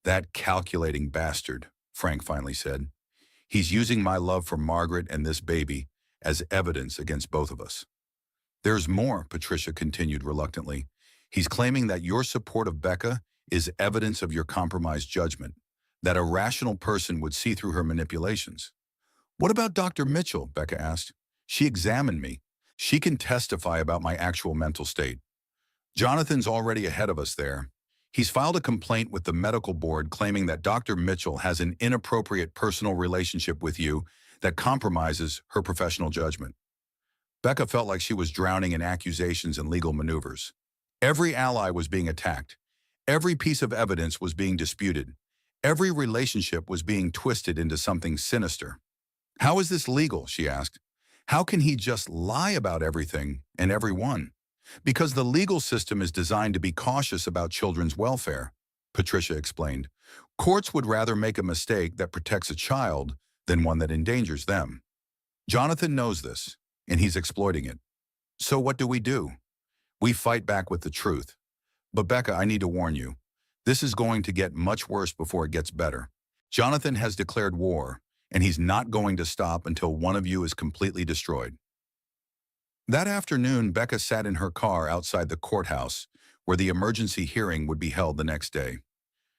That calculating bastard, Frank finally said. He's using my love for Margaret and this baby as evidence against both of us. There's more, Patricia continued reluctantly. He's claiming that your support of Becca is evidence of your compromised judgment, that a rational person would see through her manipulations. What about Dr. Mitchell? Becca asked. She examined me. She can testify about my actual mental state. Jonathan's already ahead of us there. He's filed a complaint with the medical board claiming that Dr. Mitchell has an inappropriate personal relationship with you that compromises her professional judgment. Becca felt like she was drowning in accusations and legal maneuvers. Every ally was being attacked. Every piece of evidence was being disputed. Every relationship was being twisted into something sinister. How is this legal? She asked. How can he just lie about everything and everyone? Because the legal system is designed to be cautious about children's welfare, Patricia explained. Courts would rather make a mistake that protects a child than one that endangers them. Jonathan knows this, and he's exploiting it. So what do? We fight back with the truth. But Becca, I need to warn you. This is going to get much worse before it gets better. Jonathan has declared war, and he's not going to stop until one of you is completely destroyed. That afternoon, Becca sat in her car outside the courthouse, where the emergency hearing would be held the next day.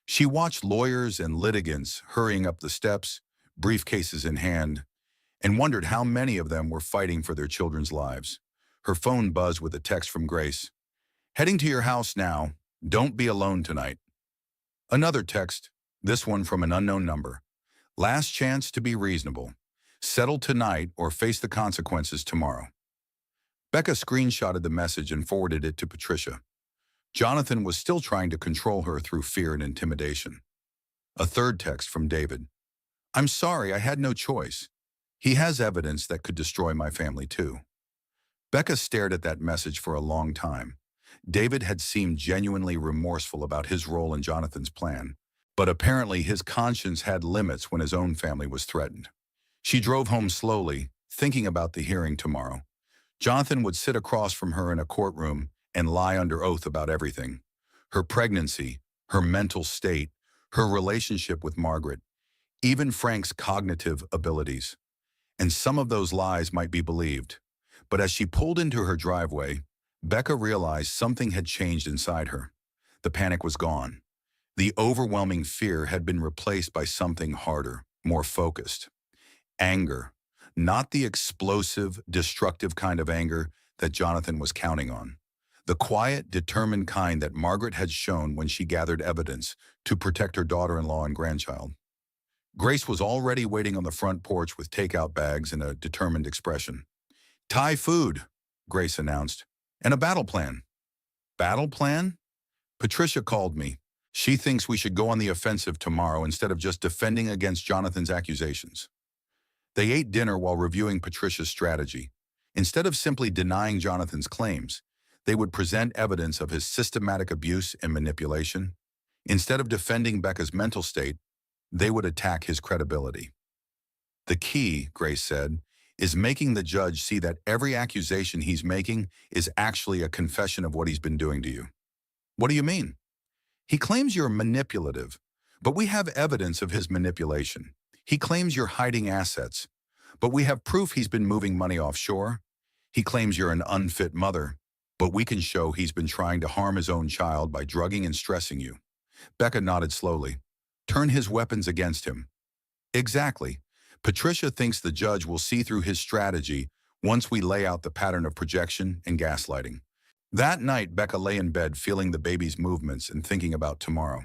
She watched lawyers and litigants hurrying up the steps, briefcases in hand, and wondered how many of them were fighting for their children's lives. Her phone buzzed with a text from Grace. Heading to your house now. Don't be alone tonight. Another text, this one from an unknown number. Last chance to be reasonable. Settle tonight or face the consequences tomorrow. Becca screenshotted the message and forwarded it to Patricia. Jonathan was still trying to control her through fear and intimidation. A third text from David. I'm sorry, I had no choice. He has evidence that could destroy my family too. Becca stared at that message for a long time. David had seemed genuinely remorseful about his role in Jonathan's plan, but apparently his conscience had limits when his own family was threatened. She drove home slowly, thinking about the hearing tomorrow. Jonathan would sit across from her in a courtroom and lie under oath about everything. Her pregnancy, her mental state, her relationship with Margaret, even Frank's cognitive abilities. And some of those lies might be believed. But as she pulled into her driveway, Becca realized something had changed inside her. The panic was gone. The overwhelming fear had been replaced by something harder, more focused. Anger. Not the explosive, destructive kind of anger that Jonathan was counting on. The quiet, determined kind that Margaret had shown when she gathered evidence to protect her daughter-in-law and grandchild. Grace was already waiting on the front porch with takeout bags and a determined expression. Thai food, Grace announced, and a battle plan. Battle plan? Patricia called me. She thinks we should go on the offensive tomorrow instead of just defending against Jonathan's accusations. They ate dinner while reviewing Patricia's strategy. Instead of simply denying Jonathan's claims, they would present evidence of his systematic abuse and manipulation. Instead of defending Becca's mental state, they would attack his credibility. The key, Grace said, is making the judge see that every accusation he's making is actually a confession of what he's been doing to you. What do you mean? He claims you're manipulative, But we have evidence of his manipulation. He claims you're hiding assets, but we have proof he's been moving money offshore. He claims you're an unfit mother, but we can show he's been trying to harm his own child by drugging and stressing you. Becca nodded slowly. Turn his weapons against him. Exactly. Patricia thinks the judge will see through his strategy once we lay out the pattern of projection and gaslighting. That night, Becca lay in bed feeling the baby's movements and thinking about tomorrow.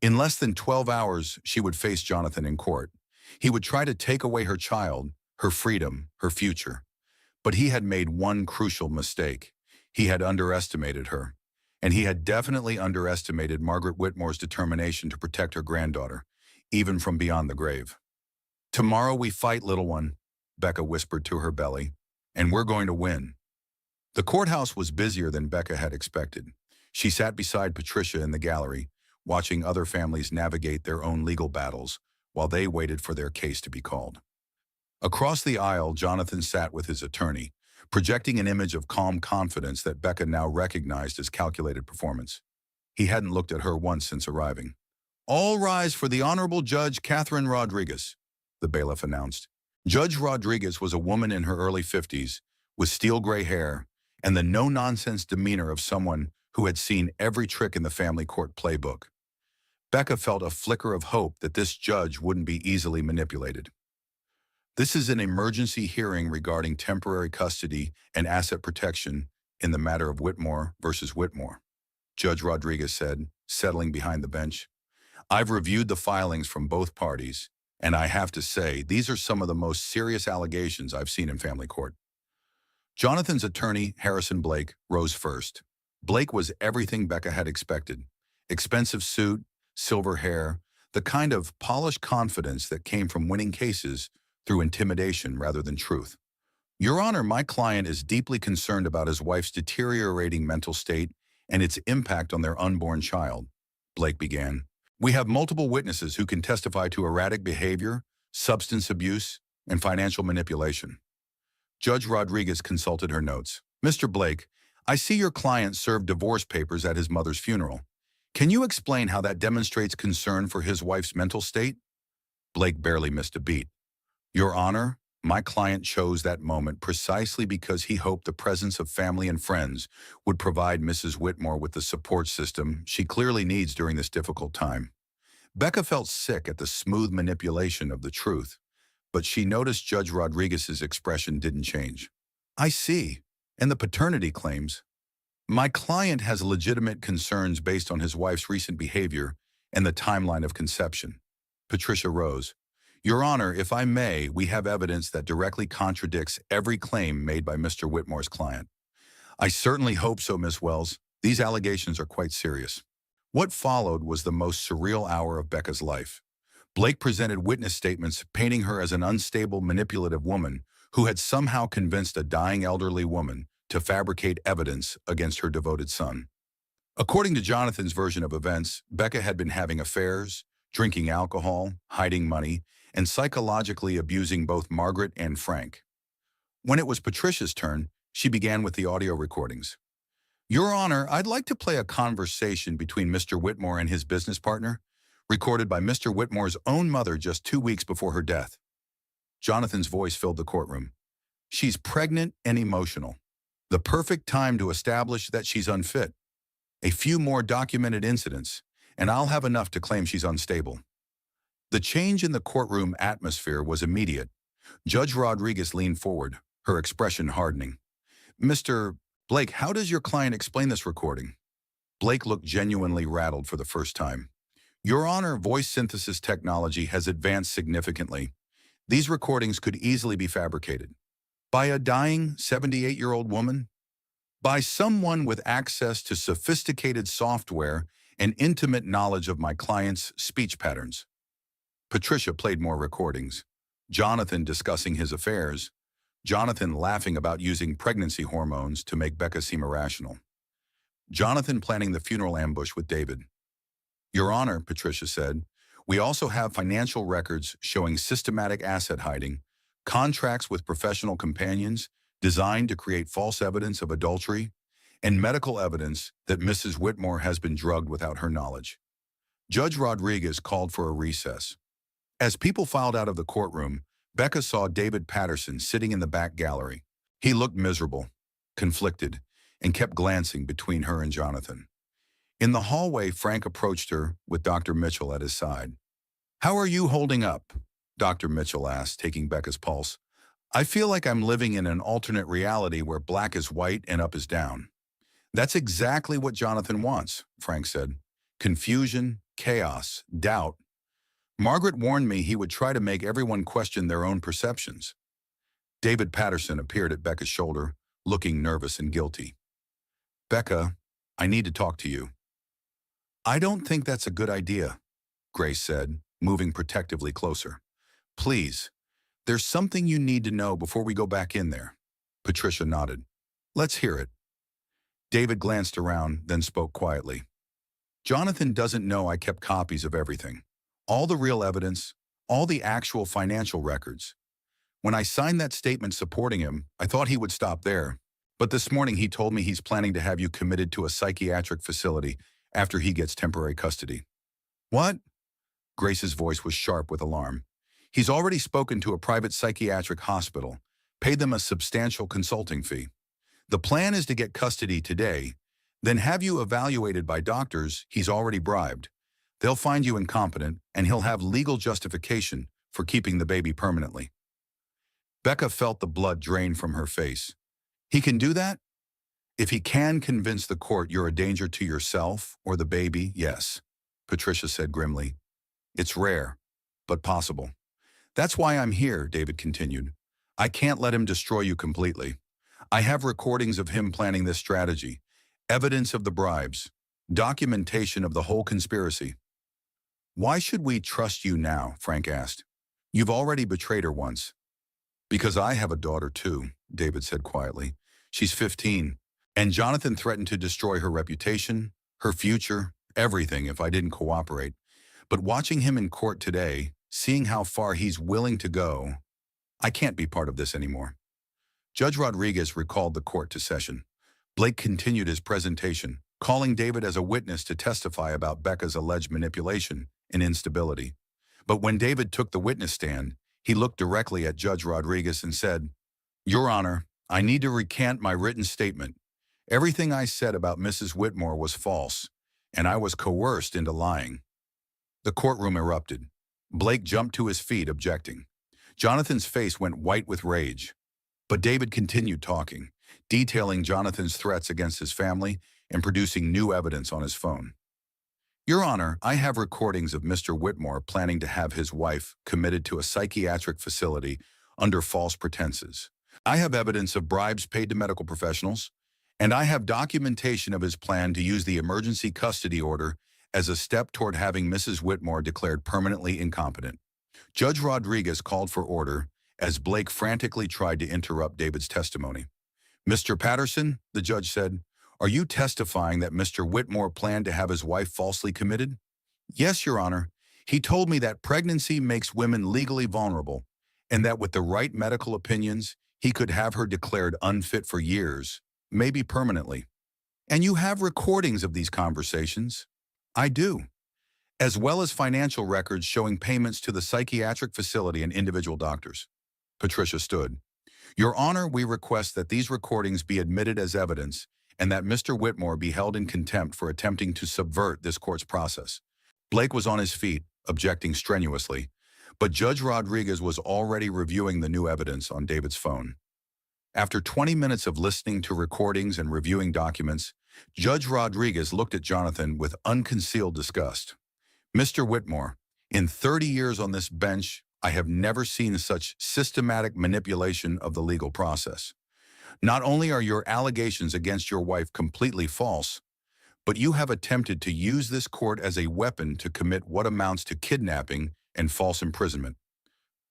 In less than 12 hours, she would face Jonathan in court. He would try to take away her child, her freedom, her future. But he had made one crucial mistake. He had underestimated her. And he had definitely underestimated Margaret Whitmore's determination to protect her granddaughter, even from beyond the grave. Tomorrow we fight, little one, Becca whispered to her belly, and we're going to win. The courthouse was busier than Becca had expected. She sat beside Patricia in the gallery, watching other families navigate their own legal battles while they waited for their case to be called. Across the aisle, Jonathan sat with his attorney, projecting an image of calm confidence that Becca now recognized as calculated performance. He hadn't looked at her once since arriving. All rise for the Honorable Judge Catherine Rodriguez, the bailiff announced. Judge Rodriguez was a woman in her early 50s, with steel gray hair and the no-nonsense demeanor of someone who had seen every trick in the family court playbook. Becca felt a flicker of hope that this judge wouldn't be easily manipulated. This is an emergency hearing regarding temporary custody and asset protection in the matter of Whitmore versus Whitmore, Judge Rodriguez said, settling behind the bench. I've reviewed the filings from both parties, and I have to say, these are some of the most serious allegations I've seen in family court. Jonathan's attorney, Harrison Blake, rose first. Blake was everything Becca had expected. Expensive suit, silver hair, the kind of polished confidence that came from winning cases through intimidation rather than truth. Your Honor, my client is deeply concerned about his wife's deteriorating mental state and its impact on their unborn child, Blake began. We have multiple witnesses who can testify to erratic behavior, substance abuse, and financial manipulation. Judge Rodriguez consulted her notes. Mr. Blake, I see your client served divorce papers at his mother's funeral. Can you explain how that demonstrates concern for his wife's mental state? Blake barely missed a beat. Your Honor, my client chose that moment precisely because he hoped the presence of family and friends would provide Mrs. Whitmore with the support system she clearly needs during this difficult time. Becca felt sick at the smooth manipulation of the truth, but she noticed Judge Rodriguez's expression didn't change. I see. And the paternity claims. My client has legitimate concerns based on his wife's recent behavior and the timeline of conception. Patricia rose. Your Honor, if I may, we have evidence that directly contradicts every claim made by Mr. Whitmore's client. I certainly hope so, Miss Wells. These allegations are quite serious. What followed was the most surreal hour of Becca's life. Blake presented witness statements painting her as an unstable, manipulative woman who had somehow convinced a dying elderly woman to fabricate evidence against her devoted son. According to Jonathan's version of events, Becca had been having affairs, drinking alcohol, hiding money, and psychologically abusing both Margaret and Frank. When it was Patricia's turn, she began with the audio recordings. Your Honor, I'd like to play a conversation between Mr. Whitmore and his business partner, recorded by Mr. Whitmore's own mother just 2 weeks before her death. Jonathan's voice filled the courtroom. She's pregnant and emotional. The perfect time to establish that she's unfit. A few more documented incidents, and I'll have enough to claim she's unstable. The change in the courtroom atmosphere was immediate. Judge Rodriguez leaned forward, her expression hardening. Mr. Blake, how does your client explain this recording? Blake looked genuinely rattled for the first time. Your Honor, voice synthesis technology has advanced significantly. These recordings could easily be fabricated. By a dying 78-year-old woman? By someone with access to sophisticated software and intimate knowledge of my client's speech patterns. Patricia played more recordings. Jonathan discussing his affairs. Jonathan laughing about using pregnancy hormones to make Becca seem irrational. Jonathan planning the funeral ambush with David. Your Honor, Patricia said, we also have financial records showing systematic asset hiding, contracts with professional companions designed to create false evidence of adultery, and medical evidence that Mrs. Whitmore has been drugged without her knowledge. Judge Rodriguez called for a recess. As people filed out of the courtroom, Becca saw David Patterson sitting in the back gallery. He looked miserable, conflicted, and kept glancing between her and Jonathan. In the hallway, Frank approached her with Dr. Mitchell at his side. "How are you holding up?" Dr. Mitchell asked, taking Becca's pulse. "I feel like I'm living in an alternate reality where black is white and up is down." "That's exactly what Jonathan wants," Frank said. "Confusion, chaos, doubt. Margaret warned me he would try to make everyone question their own perceptions." David Patterson appeared at Becca's shoulder, looking nervous and guilty. "Becca, I need to talk to you." "I don't think that's a good idea," Grace said, moving protectively closer. "Please, there's something you need to know before we go back in there." Patricia nodded. "Let's hear it." David glanced around, then spoke quietly. "Jonathan doesn't know I kept copies of everything. All the real evidence, all the actual financial records. When I signed that statement supporting him, I thought he would stop there. But this morning he told me he's planning to have you committed to a psychiatric facility after he gets temporary custody." "What?" Grace's voice was sharp with alarm. "He's already spoken to a private psychiatric hospital, paid them a substantial consulting fee. The plan is to get custody today, then have you evaluated by doctors he's already bribed. They'll find you incompetent, and he'll have legal justification for keeping the baby permanently." Becca felt the blood drain from her face. "He can do that?" "If he can convince the court you're a danger to yourself or the baby, yes," Patricia said grimly. "It's rare, but possible. That's why I'm here," David continued. "I can't let him destroy you completely. I have recordings of him planning this strategy, evidence of the bribes, documentation of the whole conspiracy." "Why should we trust you now?" Frank asked. "You've already betrayed her once." "Because I have a daughter too," David said quietly. "She's 15, and Jonathan threatened to destroy her reputation, her future, everything if I didn't cooperate. But watching him in court today, seeing how far he's willing to go, I can't be part of this anymore." Judge Rodriguez recalled the court to session. Blake continued his presentation, calling David as a witness to testify about Becca's alleged manipulation and instability. But when David took the witness stand, he looked directly at Judge Rodriguez and said, "Your Honor, I need to recant my written statement. Everything I said about Mrs. Whitmore was false, and I was coerced into lying." The courtroom erupted. Blake jumped to his feet, objecting. Jonathan's face went white with rage. But David continued talking, detailing Jonathan's threats against his family and producing new evidence on his phone. "Your Honor, I have recordings of Mr. Whitmore planning to have his wife committed to a psychiatric facility under false pretenses. I have evidence of bribes paid to medical professionals, and I have documentation of his plan to use the emergency custody order as a step toward having Mrs. Whitmore declared permanently incompetent." Judge Rodriguez called for order as Blake frantically tried to interrupt David's testimony. "Mr. Patterson," the judge said, "are you testifying that Mr. Whitmore planned to have his wife falsely committed?" "Yes, Your Honor. He told me that pregnancy makes women legally vulnerable, and that with the right medical opinions, he could have her declared unfit for years, maybe permanently." "And you have recordings of these conversations?" "I do, as well as financial records showing payments to the psychiatric facility and individual doctors." Patricia stood. "Your Honor, we request that these recordings be admitted as evidence and that Mr. Whitmore be held in contempt for attempting to subvert this court's process." Blake was on his feet, objecting strenuously, but Judge Rodriguez was already reviewing the new evidence on David's phone. After 20 minutes of listening to recordings and reviewing documents, Judge Rodriguez looked at Jonathan with unconcealed disgust. "Mr. Whitmore, in 30 years on this bench, I have never seen such systematic manipulation of the legal process. Not only are your allegations against your wife completely false, but you have attempted to use this court as a weapon to commit what amounts to kidnapping and false imprisonment."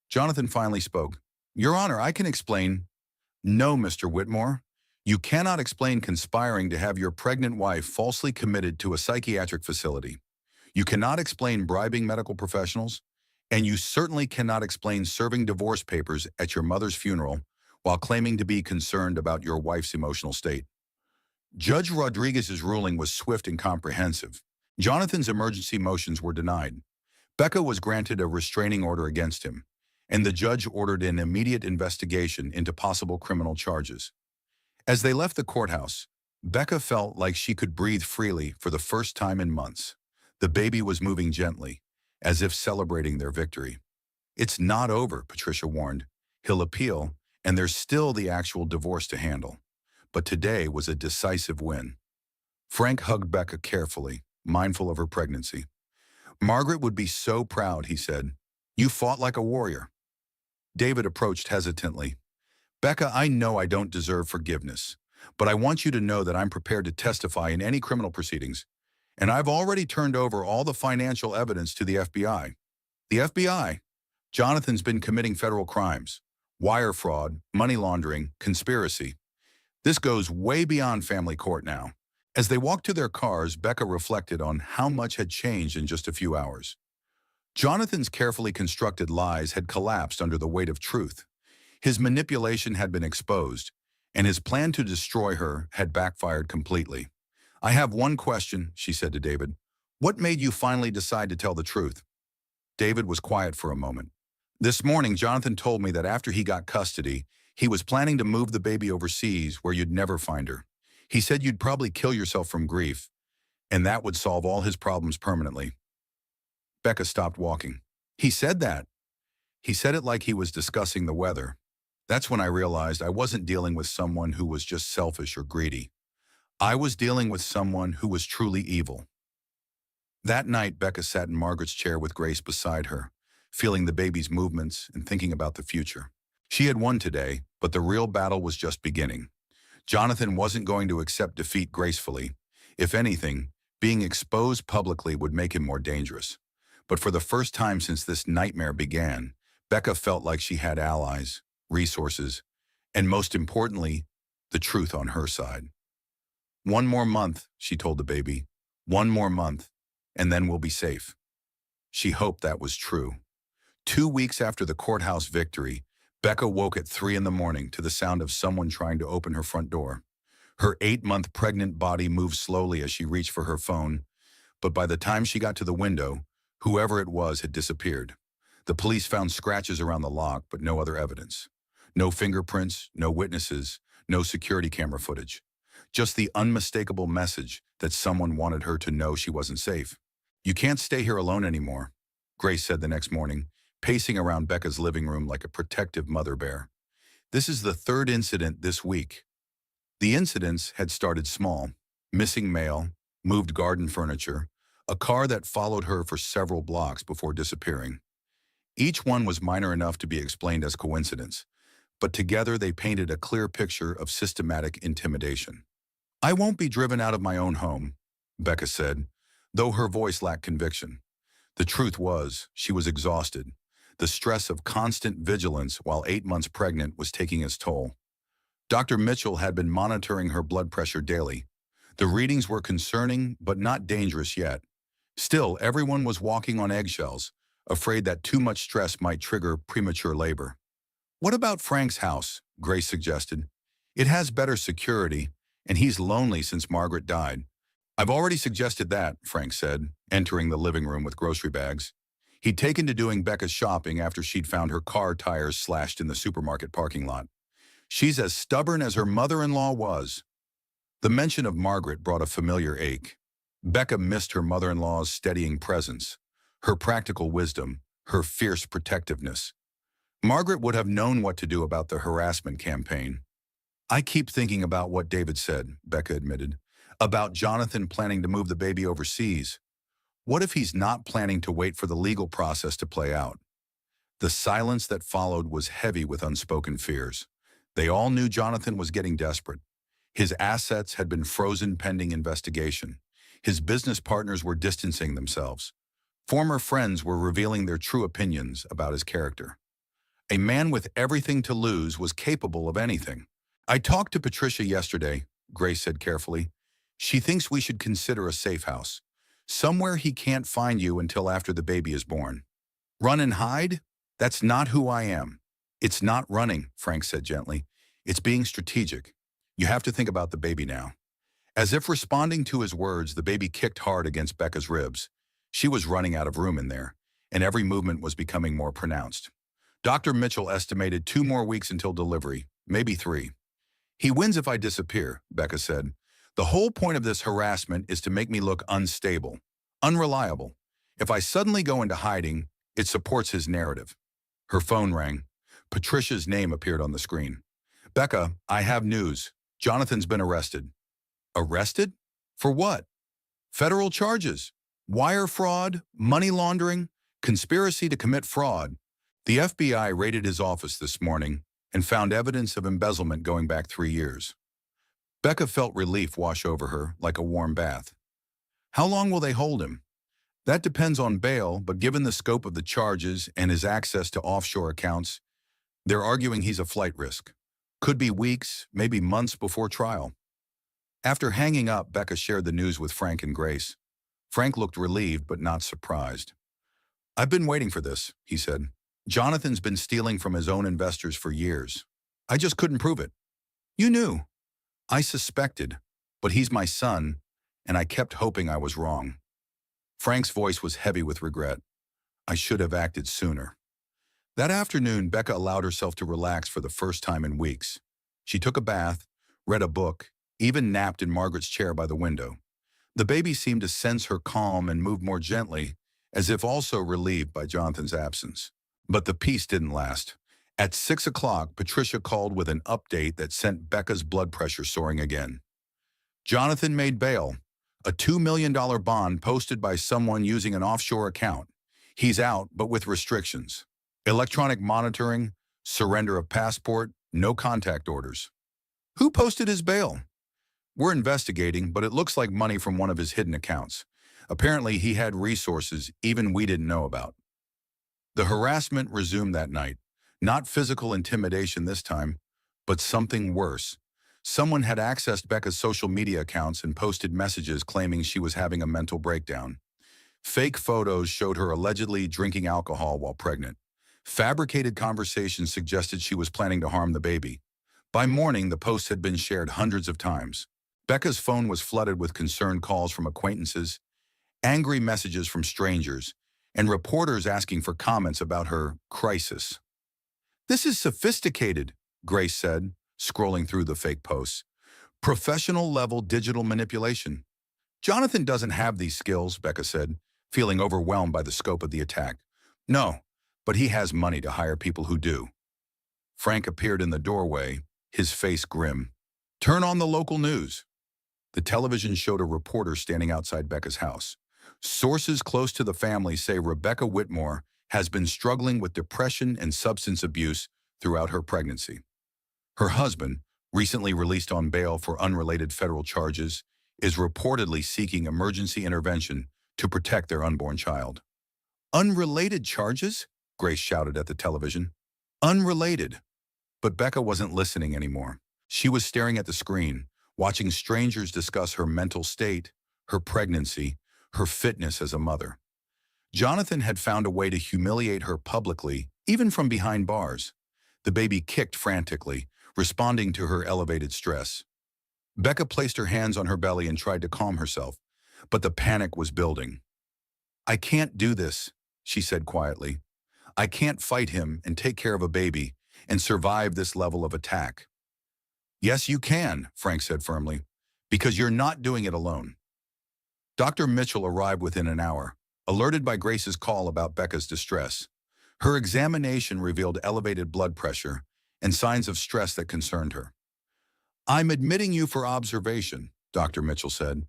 Jonathan finally spoke. "Your Honor, I can explain." "No, Mr. Whitmore. You cannot explain conspiring to have your pregnant wife falsely committed to a psychiatric facility. You cannot explain bribing medical professionals, and you certainly cannot explain serving divorce papers at your mother's funeral while claiming to be concerned about your wife's emotional state." Judge Rodriguez's ruling was swift and comprehensive. Jonathan's emergency motions were denied. Becca was granted a restraining order against him, and the judge ordered an immediate investigation into possible criminal charges. As they left the courthouse, Becca felt like she could breathe freely for the first time in months. The baby was moving gently, as if celebrating their victory. "It's not over," Patricia warned. "He'll appeal, and there's still the actual divorce to handle." But today was a decisive win. Frank hugged Becca carefully, mindful of her pregnancy. "Margaret would be so proud," he said. "You fought like a warrior." David approached hesitantly. "Becca, I know I don't deserve forgiveness, but I want you to know that I'm prepared to testify in any criminal proceedings, and I've already turned over all the financial evidence to the FBI. The FBI? Jonathan's been committing federal crimes, wire fraud, money laundering, conspiracy. This goes way beyond family court now." As they walked to their cars, Becca reflected on how much had changed in just a few hours. Jonathan's carefully constructed lies had collapsed under the weight of truth. His manipulation had been exposed, and his plan to destroy her had backfired completely. "I have one question," she said to David. "What made you finally decide to tell the truth?" David was quiet for a moment. "This morning, Jonathan told me that after he got custody, he was planning to move the baby overseas where you'd never find her. He said you'd probably kill yourself from grief, and that would solve all his problems permanently." Becca stopped walking. "He said that?" "He said it like he was discussing the weather. That's when I realized I wasn't dealing with someone who was just selfish or greedy. I was dealing with someone who was truly evil." That night, Becca sat in Margaret's chair with Grace beside her, feeling the baby's movements and thinking about the future. She had won today, but the real battle was just beginning. Jonathan wasn't going to accept defeat gracefully. If anything, being exposed publicly would make him more dangerous. But for the first time since this nightmare began, Becca felt like she had allies, resources, and most importantly, the truth on her side. "One more month," she told the baby. "One more month, and then we'll be safe." She hoped that was true. 2 weeks after the courthouse victory, Becca woke at 3 in the morning to the sound of someone trying to open her front door. Her 8-month pregnant body moved slowly as she reached for her phone, but by the time she got to the window, whoever it was had disappeared. The police found scratches around the lock, but no other evidence. No fingerprints, no witnesses, no security camera footage. Just the unmistakable message that someone wanted her to know she wasn't safe. "You can't stay here alone anymore," Grace said the next morning, pacing around Becca's living room like a protective mother bear. "This is the third incident this week." The incidents had started small: missing mail, moved garden furniture, a car that followed her for several blocks before disappearing. Each one was minor enough to be explained as coincidence, but together they painted a clear picture of systematic intimidation. "I won't be driven out of my own home," Becca said, though her voice lacked conviction. The truth was, she was exhausted. The stress of constant vigilance while 8 months pregnant was taking its toll. Dr. Mitchell had been monitoring her blood pressure daily. The readings were concerning, but not dangerous yet. Still, everyone was walking on eggshells, afraid that too much stress might trigger premature labor. "What about Frank's house?" Grace suggested. "It has better security, and he's lonely since Margaret died." "I've already suggested that," Frank said, entering the living room with grocery bags. He'd taken to doing Becca's shopping after she'd found her car tires slashed in the supermarket parking lot. "She's as stubborn as her mother-in-law was." The mention of Margaret brought a familiar ache. Becca missed her mother-in-law's steadying presence, her practical wisdom, her fierce protectiveness. Margaret would have known what to do about the harassment campaign. "I keep thinking about what David said," Becca admitted, "about Jonathan planning to move the baby overseas. What if he's not planning to wait for the legal process to play out?" The silence that followed was heavy with unspoken fears. They all knew Jonathan was getting desperate. His assets had been frozen pending investigation. His business partners were distancing themselves. Former friends were revealing their true opinions about his character. A man with everything to lose was capable of anything. "I talked to Patricia yesterday," Grace said carefully. "She thinks we should consider a safe house. Somewhere he can't find you until after the baby is born." "Run and hide? That's not who I am." "It's not running," Frank said gently. "It's being strategic. You have to think about the baby now. As if responding to his words, the baby kicked hard against Becca's ribs. She was running out of room in there, and every movement was becoming more pronounced. Dr. Mitchell estimated 2 more weeks until delivery, maybe 3. He wins if I disappear, Becca said. The whole point of this harassment is to make me look unstable, unreliable. If I suddenly go into hiding, it supports his narrative. Her phone rang. Patricia's name appeared on the screen. Becca, I have news. Jonathan's been arrested. Arrested? For what? Federal charges. Wire fraud, money laundering, conspiracy to commit fraud. The FBI raided his office this morning and found evidence of embezzlement going back 3 years. Becca felt relief wash over her like a warm bath. How long will they hold him? That depends on bail, but given the scope of the charges and his access to offshore accounts, they're arguing he's a flight risk. Could be weeks, maybe months before trial. After hanging up, Becca shared the news with Frank and Grace. Frank looked relieved but not surprised. I've been waiting for this, he said. Jonathan's been stealing from his own investors for years. I just couldn't prove it. You knew. I suspected, but he's my son, and I kept hoping I was wrong. Frank's voice was heavy with regret. I should have acted sooner. That afternoon, Becca allowed herself to relax for the first time in weeks. She took a bath, read a book, even napped in Margaret's chair by the window. The baby seemed to sense her calm and moved more gently, as if also relieved by Jonathan's absence. But the peace didn't last. At 6 o'clock, Patricia called with an update that sent Becca's blood pressure soaring again. Jonathan made bail, a $2 million bond posted by someone using an offshore account. He's out, but with restrictions. Electronic monitoring, surrender of passport, no contact orders. Who posted his bail? We're investigating, but it looks like money from one of his hidden accounts. Apparently, he had resources even we didn't know about. The harassment resumed that night. Not physical intimidation this time, but something worse. Someone had accessed Becca's social media accounts and posted messages claiming she was having a mental breakdown. Fake photos showed her allegedly drinking alcohol while pregnant. Fabricated conversations suggested she was planning to harm the baby. By morning, the posts had been shared hundreds of times. Becca's phone was flooded with concerned calls from acquaintances, angry messages from strangers, and reporters asking for comments about her crisis. This is sophisticated, Grace said, scrolling through the fake posts. Professional-level digital manipulation. Jonathan doesn't have these skills, Becca said, feeling overwhelmed by the scope of the attack. No, but he has money to hire people who do. Frank appeared in the doorway, his face grim. Turn on the local news. The television showed a reporter standing outside Becca's house. Sources close to the family say Rebecca Whitmore has been struggling with depression and substance abuse throughout her pregnancy. Her husband, recently released on bail for unrelated federal charges, is reportedly seeking emergency intervention to protect their unborn child. Unrelated charges? Grace shouted at the television. Unrelated. But Becca wasn't listening anymore. She was staring at the screen, watching strangers discuss her mental state, her pregnancy, her fitness as a mother. Jonathan had found a way to humiliate her publicly, even from behind bars. The baby kicked frantically, responding to her elevated stress. Becca placed her hands on her belly and tried to calm herself, but the panic was building. I can't do this, she said quietly. I can't fight him and take care of a baby and survive this level of attack. Yes, you can, Frank said firmly, because you're not doing it alone. Dr. Mitchell arrived within an hour, alerted by Grace's call about Becca's distress. Her examination revealed elevated blood pressure and signs of stress that concerned her. I'm admitting you for observation, Dr. Mitchell said.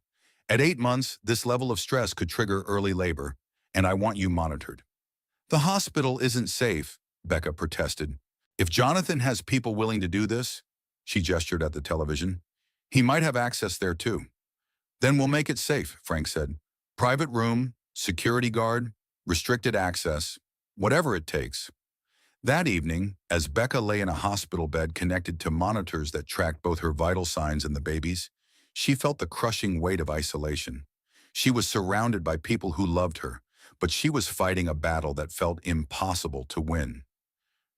At 8 months, this level of stress could trigger early labor, and I want you monitored. The hospital isn't safe, Becca protested. If Jonathan has people willing to do this, she gestured at the television, he might have access there too. Then we'll make it safe, Frank said. Private room, security guard, restricted access, whatever it takes. That evening, as Becca lay in a hospital bed connected to monitors that tracked both her vital signs and the baby's, she felt the crushing weight of isolation. She was surrounded by people who loved her, but she was fighting a battle that felt impossible to win.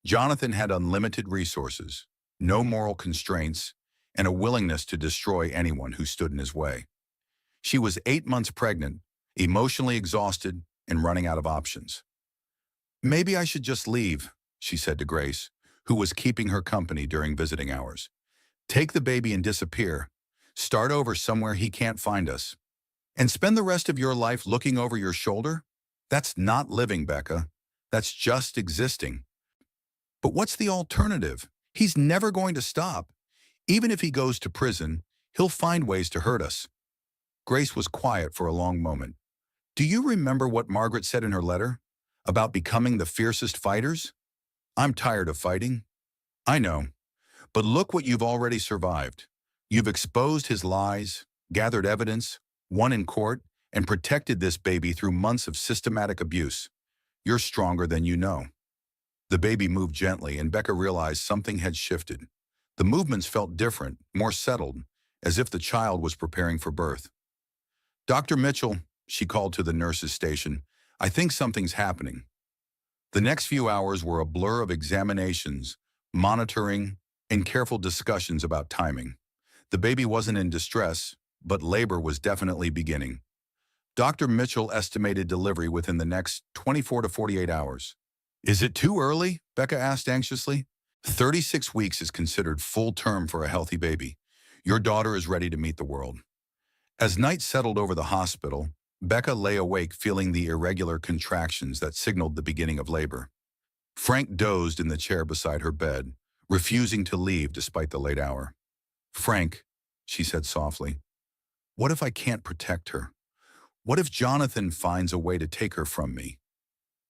Jonathan had unlimited resources, no moral constraints, and a willingness to destroy anyone who stood in his way. She was 8 months pregnant, emotionally exhausted, and running out of options. "Maybe I should just leave," she said to Grace, who was keeping her company during visiting hours. "Take the baby and disappear. Start over somewhere he can't find us. And spend the rest of your life looking over your shoulder? That's not living, Becca. That's just existing." "But what's the alternative? He's never going to stop. Even if he goes to prison, he'll find ways to hurt us." Grace was quiet for a long moment. "Do you remember what Margaret said in her letter? About becoming the fiercest fighters? I'm tired of fighting." "I know. But look what you've already survived. You've exposed his lies, gathered evidence, won in court, and protected this baby through months of systematic abuse. You're stronger than you know." The baby moved gently, and Becca realized something had shifted. The movements felt different, more settled, as if the child was preparing for birth. "Dr. Mitchell," she called to the nurse's station, "I think something's happening." The next few hours were a blur of examinations, monitoring, and careful discussions about timing. The baby wasn't in distress, but labor was definitely beginning. Dr. Mitchell estimated delivery within the next 24 to 48 hours. "Is it too early?" Becca asked anxiously. 36 weeks is considered full term for a healthy baby. Your daughter is ready to meet the world." As night settled over the hospital, Becca lay awake feeling the irregular contractions that signaled the beginning of labor. Frank dozed in the chair beside her bed, refusing to leave despite the late hour. "Frank," she said softly, "what if I can't protect her? What if Jonathan finds a way to take her from me?"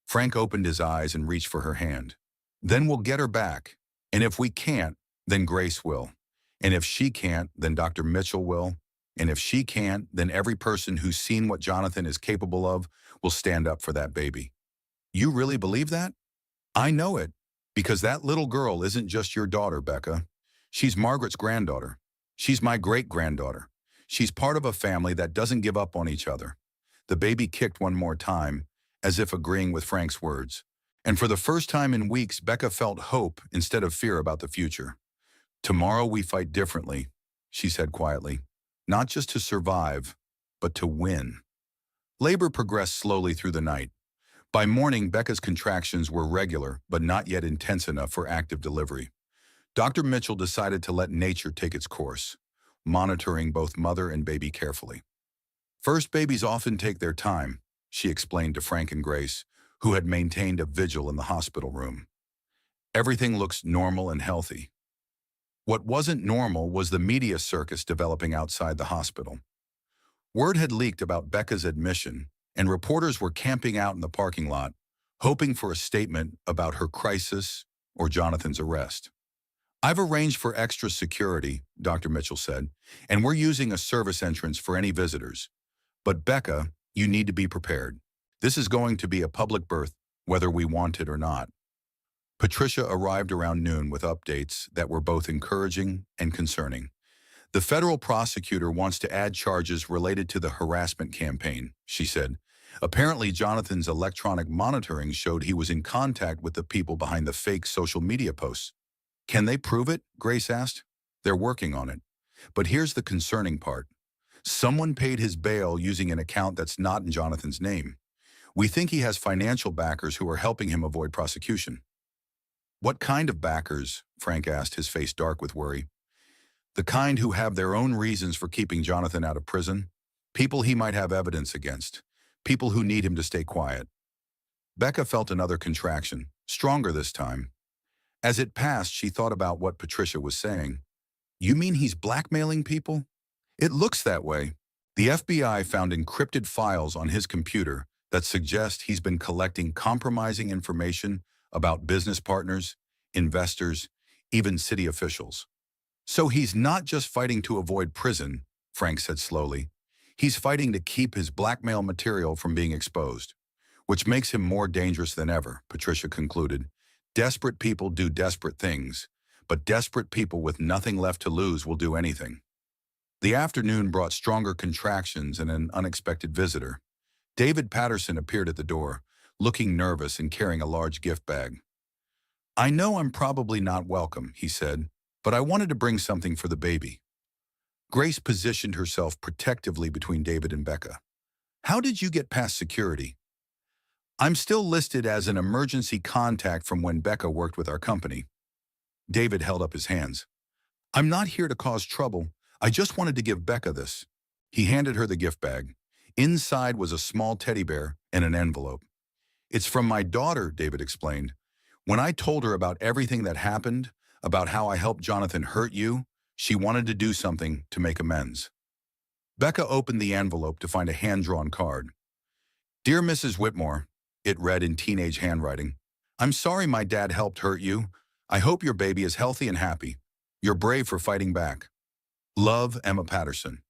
Frank opened his eyes and reached for her hand. "Then we'll get her back. And if we can't, then Grace will. And if she can't, then Dr. Mitchell will. And if she can't, then every person who's seen what Jonathan is capable of will stand up for that baby." "You really believe that?" "I know it, because that little girl isn't just your daughter, Becca. She's Margaret's granddaughter. She's my great-granddaughter. She's part of a family that doesn't give up on each other." The baby kicked one more time, as if agreeing with Frank's words. And for the first time in weeks, Becca felt hope instead of fear about the future. "Tomorrow we fight differently," she said quietly. "Not just to survive, but to win." Labor progressed slowly through the night. By morning, Becca's contractions were regular, but not yet intense enough for active delivery. Dr. Mitchell decided to let nature take its course, monitoring both mother and baby carefully. "First babies often take their time," she explained to Frank and Grace, who had maintained a vigil in the hospital room. "Everything looks normal and healthy." What wasn't normal was the media circus developing outside the hospital. Word had leaked about Becca's admission, and reporters were camping out in the parking lot, hoping for a statement about her crisis or Jonathan's arrest. "I've arranged for extra security," Dr. Mitchell said, "and we're using a service entrance for any visitors. But Becca, you need to be prepared. This is going to be a public birth, whether we want it or not." Patricia arrived around noon with updates that were both encouraging and concerning. "The federal prosecutor wants to add charges related to the harassment campaign," she said. "Apparently, Jonathan's electronic monitoring showed he was in contact with the people behind the fake social media posts." "Can they prove it?" Grace asked. "They're working on it. But here's the concerning part. Someone paid his bail using an account that's not in Jonathan's name. We think he has financial backers who are helping him avoid prosecution." "What kind of backers?" Frank asked, his face dark with worry. "The kind who have their own reasons for keeping Jonathan out of prison. People he might have evidence against. People who need him to stay quiet." Becca felt another contraction, stronger this time. As it passed, she thought about what Patricia was saying. "You mean he's blackmailing people?" "It looks that way. The FBI found encrypted files on his computer that suggest he's been collecting compromising information about business partners, investors, even city officials." "So he's not just fighting to avoid prison," Frank said slowly. "He's fighting to keep his blackmail material from being exposed." "Which makes him more dangerous than ever," Patricia concluded. "Desperate people do desperate things, but desperate people with nothing left to lose will do anything." The afternoon brought stronger contractions and an unexpected visitor. David Patterson appeared at the door, looking nervous and carrying a large gift bag. "I know I'm probably not welcome," he said, but I wanted to bring something for the baby. Grace positioned herself protectively between David and Becca. How did you get past security? I'm still listed as an emergency contact from when Becca worked with our company. David held up his hands. I'm not here to cause trouble. I just wanted to give Becca this. He handed her the gift bag. Inside was a small teddy bear and an envelope. It's from my daughter, David explained. When I told her about everything that happened, about how I helped Jonathan hurt you, she wanted to do something to make amends. Becca opened the envelope to find a hand-drawn card. Dear Mrs. Whitmore, it read in teenage handwriting. I'm sorry my dad helped hurt you. I hope your baby is healthy and happy. You're brave for fighting back. Love, Emma Patterson.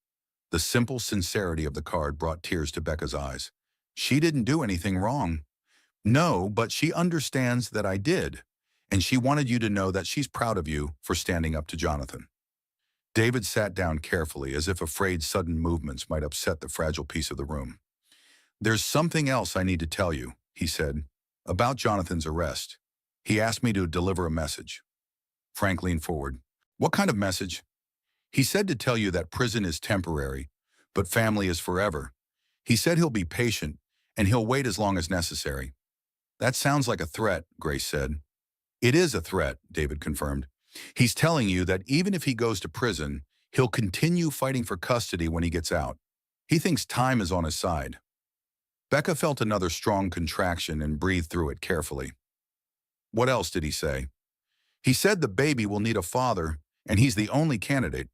The simple sincerity of the card brought tears to Becca's eyes. She didn't do anything wrong. No, but she understands that I did, and she wanted you to know that she's proud of you for standing up to Jonathan. David sat down carefully, as if afraid sudden movements might upset the fragile peace of the room. There's something else I need to tell you, he said, about Jonathan's arrest. He asked me to deliver a message. Frank leaned forward. What kind of message? He said to tell you that prison is temporary, but family is forever. He said he'll be patient, and he'll wait as long as necessary. That sounds like a threat, Grace said. It is a threat, David confirmed. He's telling you that even if he goes to prison, he'll continue fighting for custody when he gets out. He thinks time is on his side. Becca felt another strong contraction and breathed through it carefully. What else did he say? He said the baby will need a father, and he's the only candidate.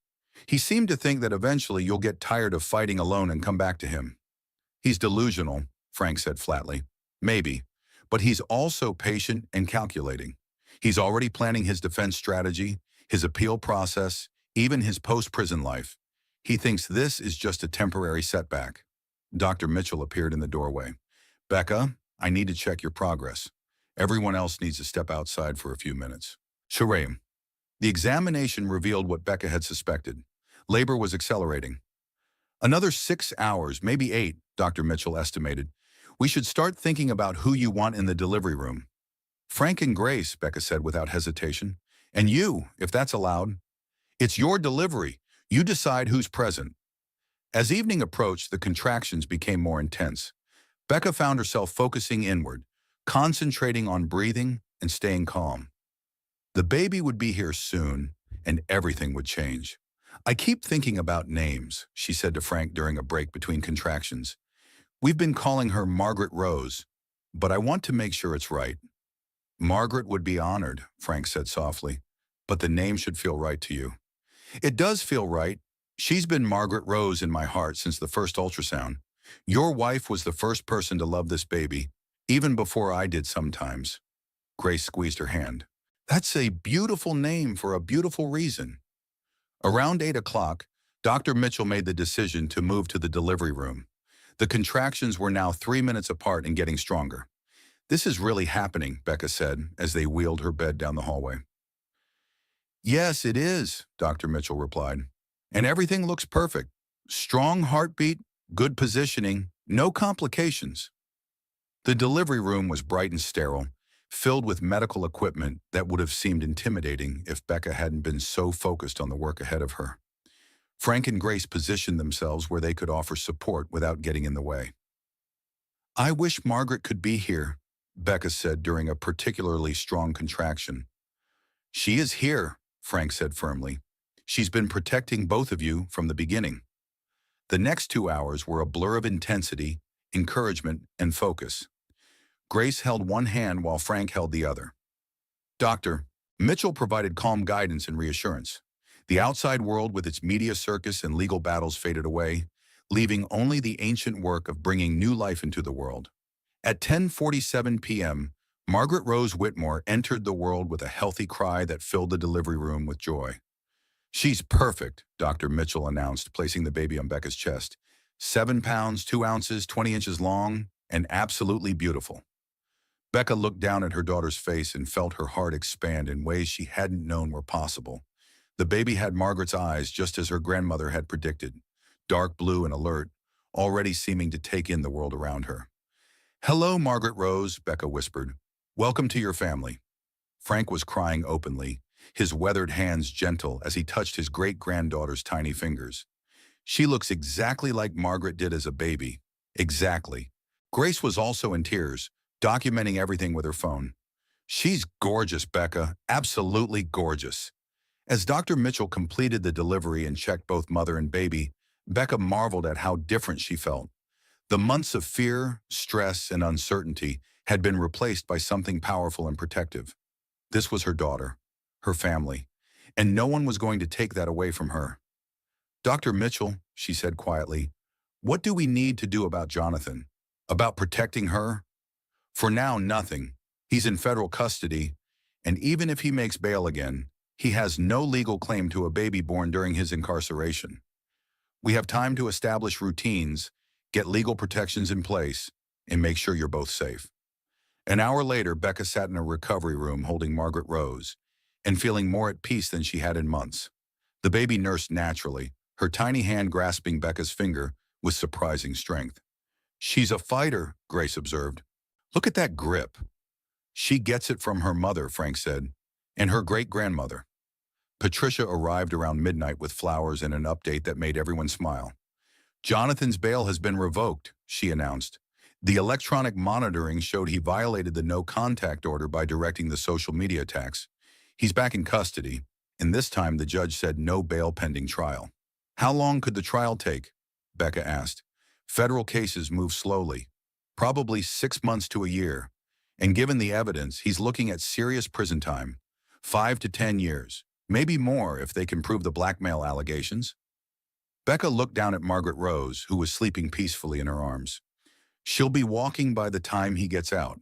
He seemed to think that eventually you'll get tired of fighting alone and come back to him. He's delusional, Frank said flatly. Maybe, but he's also patient and calculating. He's already planning his defense strategy, his appeal process, even his post-prison life. He thinks this is just a temporary setback. Dr. Mitchell appeared in the doorway. Becca, I need to check your progress. Everyone else needs to step outside for a few minutes. Shireen. The examination revealed what Becca had suspected. Labor was accelerating. Another 6 hours, maybe 8, Dr. Mitchell estimated. We should start thinking about who you want in the delivery room. Frank and Grace, Becca said without hesitation. And you, if that's allowed. It's your delivery. You decide who's present. As evening approached, the contractions became more intense. Becca found herself focusing inward, concentrating on breathing and staying calm. The baby would be here soon, and everything would change. I keep thinking about names, she said to Frank during a break between contractions. We've been calling her Margaret Rose, but I want to make sure it's right. Margaret would be honored, Frank said softly, but the name should feel right to you. It does feel right. She's been Margaret Rose in my heart since the first ultrasound. Your wife was the first person to love this baby, even before I did sometimes. Grace squeezed her hand. That's a beautiful name for a beautiful reason. Around 8 o'clock, Dr. Mitchell made the decision to move to the delivery room. The contractions were now 3 minutes apart and getting stronger. This is really happening, Becca said, as they wheeled her bed down the hallway. Yes, it is, Dr. Mitchell replied. And everything looks perfect. Strong heartbeat, good positioning, no complications. The delivery room was bright and sterile, filled with medical equipment that would have seemed intimidating if Becca hadn't been so focused on the work ahead of her. Frank and Grace positioned themselves where they could offer support without getting in the way. I wish Margaret could be here, Becca said during a particularly strong contraction. She is here, Frank said firmly. She's been protecting both of you from the beginning. The next 2 hours were a blur of intensity, encouragement, and focus. Grace held one hand while Frank held the other. Dr. Mitchell provided calm guidance and reassurance. The outside world with its media circus and legal battles faded away, leaving only the ancient work of bringing new life into the world. At 10:47 p.m., Margaret Rose Whitmore entered the world with a healthy cry that filled the delivery room with joy. She's perfect, Dr. Mitchell announced, placing the baby on Becca's chest. 7 pounds, 2 ounces, 20 inches long, and absolutely beautiful. Becca looked down at her daughter's face and felt her heart expand in ways she hadn't known were possible. The baby had Margaret's eyes just as her grandmother had predicted, dark blue and alert, already seeming to take in the world around her. Hello, Margaret Rose, Becca whispered. Welcome to your family. Frank was crying openly, his weathered hands gentle as he touched his great-granddaughter's tiny fingers. She looks exactly like Margaret did as a baby. Exactly. Grace was also in tears, documenting everything with her phone. She's gorgeous, Becca. Absolutely gorgeous. As Dr. Mitchell completed the delivery and checked both mother and baby, Becca marveled at how different she felt. The months of fear, stress, and uncertainty had been replaced by something powerful and protective. This was her daughter, her family, and no one was going to take that away from her. Dr. Mitchell, she said quietly, what do we need to do about Jonathan? About protecting her? For now, nothing. He's in federal custody, and even if he makes bail again, he has no legal claim to a baby born during his incarceration. We have time to establish routines, get legal protections in place, and make sure you're both safe. An hour later, Becca sat in a recovery room holding Margaret Rose and feeling more at peace than she had in months. The baby nursed naturally, her tiny hand grasping Becca's finger with surprising strength. She's a fighter, Grace observed. Look at that grip. She gets it from her mother, Frank said, and her great-grandmother. Patricia arrived around midnight with flowers and an update that made everyone smile. Jonathan's bail has been revoked, she announced. The electronic monitoring showed he violated the no-contact order by directing the social media attacks. He's back in custody, and this time the judge said no bail pending trial. How long could the trial take? Becca asked. Federal cases move slowly, probably 6 months to a year. And given the evidence, he's looking at serious prison time, 5 to 10 years, maybe more if they can prove the blackmail allegations. Becca looked down at Margaret Rose, who was sleeping peacefully in her arms. She'll be walking by the time he gets out.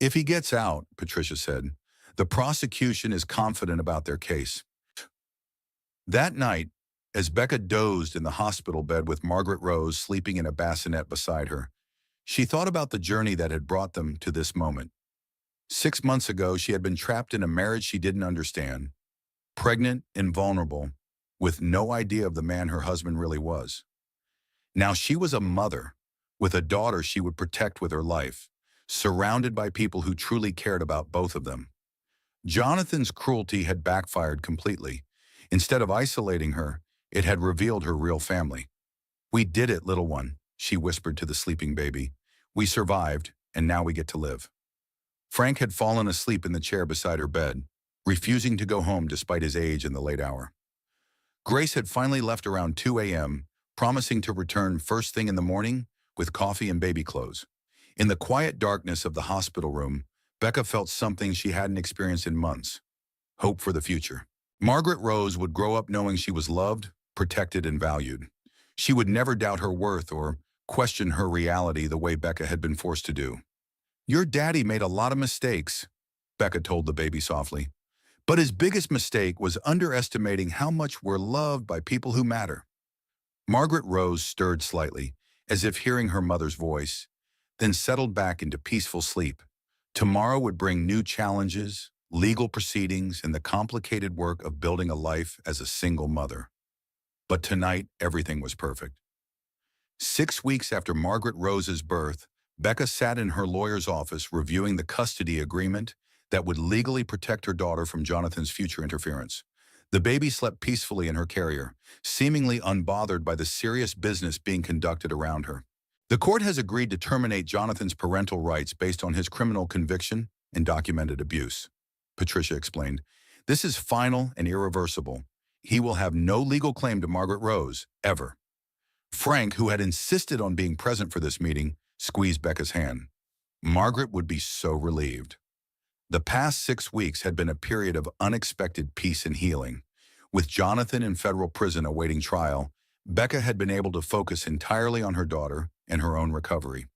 If he gets out, Patricia said, the prosecution is confident about their case. That night, as Becca dozed in the hospital bed with Margaret Rose sleeping in a bassinet beside her, she thought about the journey that had brought them to this moment. 6 months ago, she had been trapped in a marriage she didn't understand, pregnant and vulnerable, with no idea of the man her husband really was. Now she was a mother, with a daughter she would protect with her life, surrounded by people who truly cared about both of them. Jonathan's cruelty had backfired completely. Instead of isolating her, it had revealed her real family. We did it, little one, she whispered to the sleeping baby. We survived, and now we get to live. Frank had fallen asleep in the chair beside her bed, refusing to go home despite his age and the late hour. Grace had finally left around 2 a.m., promising to return first thing in the morning with coffee and baby clothes. In the quiet darkness of the hospital room, Becca felt something she hadn't experienced in months: hope for the future. Margaret Rose would grow up knowing she was loved, protected, and valued. She would never doubt her worth or question her reality the way Becca had been forced to do. Your daddy made a lot of mistakes, Becca told the baby softly. But his biggest mistake was underestimating how much we're loved by people who matter. Margaret Rose stirred slightly, as if hearing her mother's voice, then settled back into peaceful sleep. Tomorrow would bring new challenges, legal proceedings, and the complicated work of building a life as a single mother. But tonight, everything was perfect. 6 weeks after Margaret Rose's birth, Becca sat in her lawyer's office reviewing the custody agreement that would legally protect her daughter from Jonathan's future interference. The baby slept peacefully in her carrier, seemingly unbothered by the serious business being conducted around her. The court has agreed to terminate Jonathan's parental rights based on his criminal conviction and documented abuse, Patricia explained. This is final and irreversible. He will have no legal claim to Margaret Rose, ever. Frank, who had insisted on being present for this meeting, squeezed Becca's hand. Margaret would be so relieved. The past 6 weeks had been a period of unexpected peace and healing. With Jonathan in federal prison awaiting trial, Becca had been able to focus entirely on her daughter and her own recovery.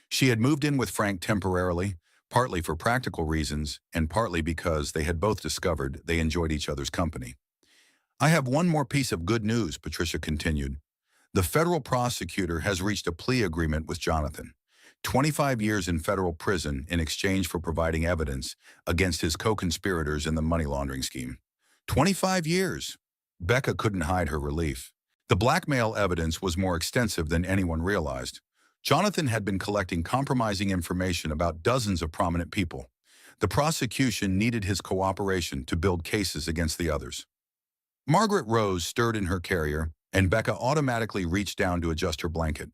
She had moved in with Frank temporarily, partly for practical reasons and partly because they had both discovered they enjoyed each other's company. I have one more piece of good news, Patricia continued. The federal prosecutor has reached a plea agreement with Jonathan. 25 years in federal prison in exchange for providing evidence against his co-conspirators in the money laundering scheme. 25 years! Becca couldn't hide her relief. The blackmail evidence was more extensive than anyone realized. Jonathan had been collecting compromising information about dozens of prominent people. The prosecution needed his cooperation to build cases against the others. Margaret Rose stirred in her carrier, and Becca automatically reached down to adjust her blanket.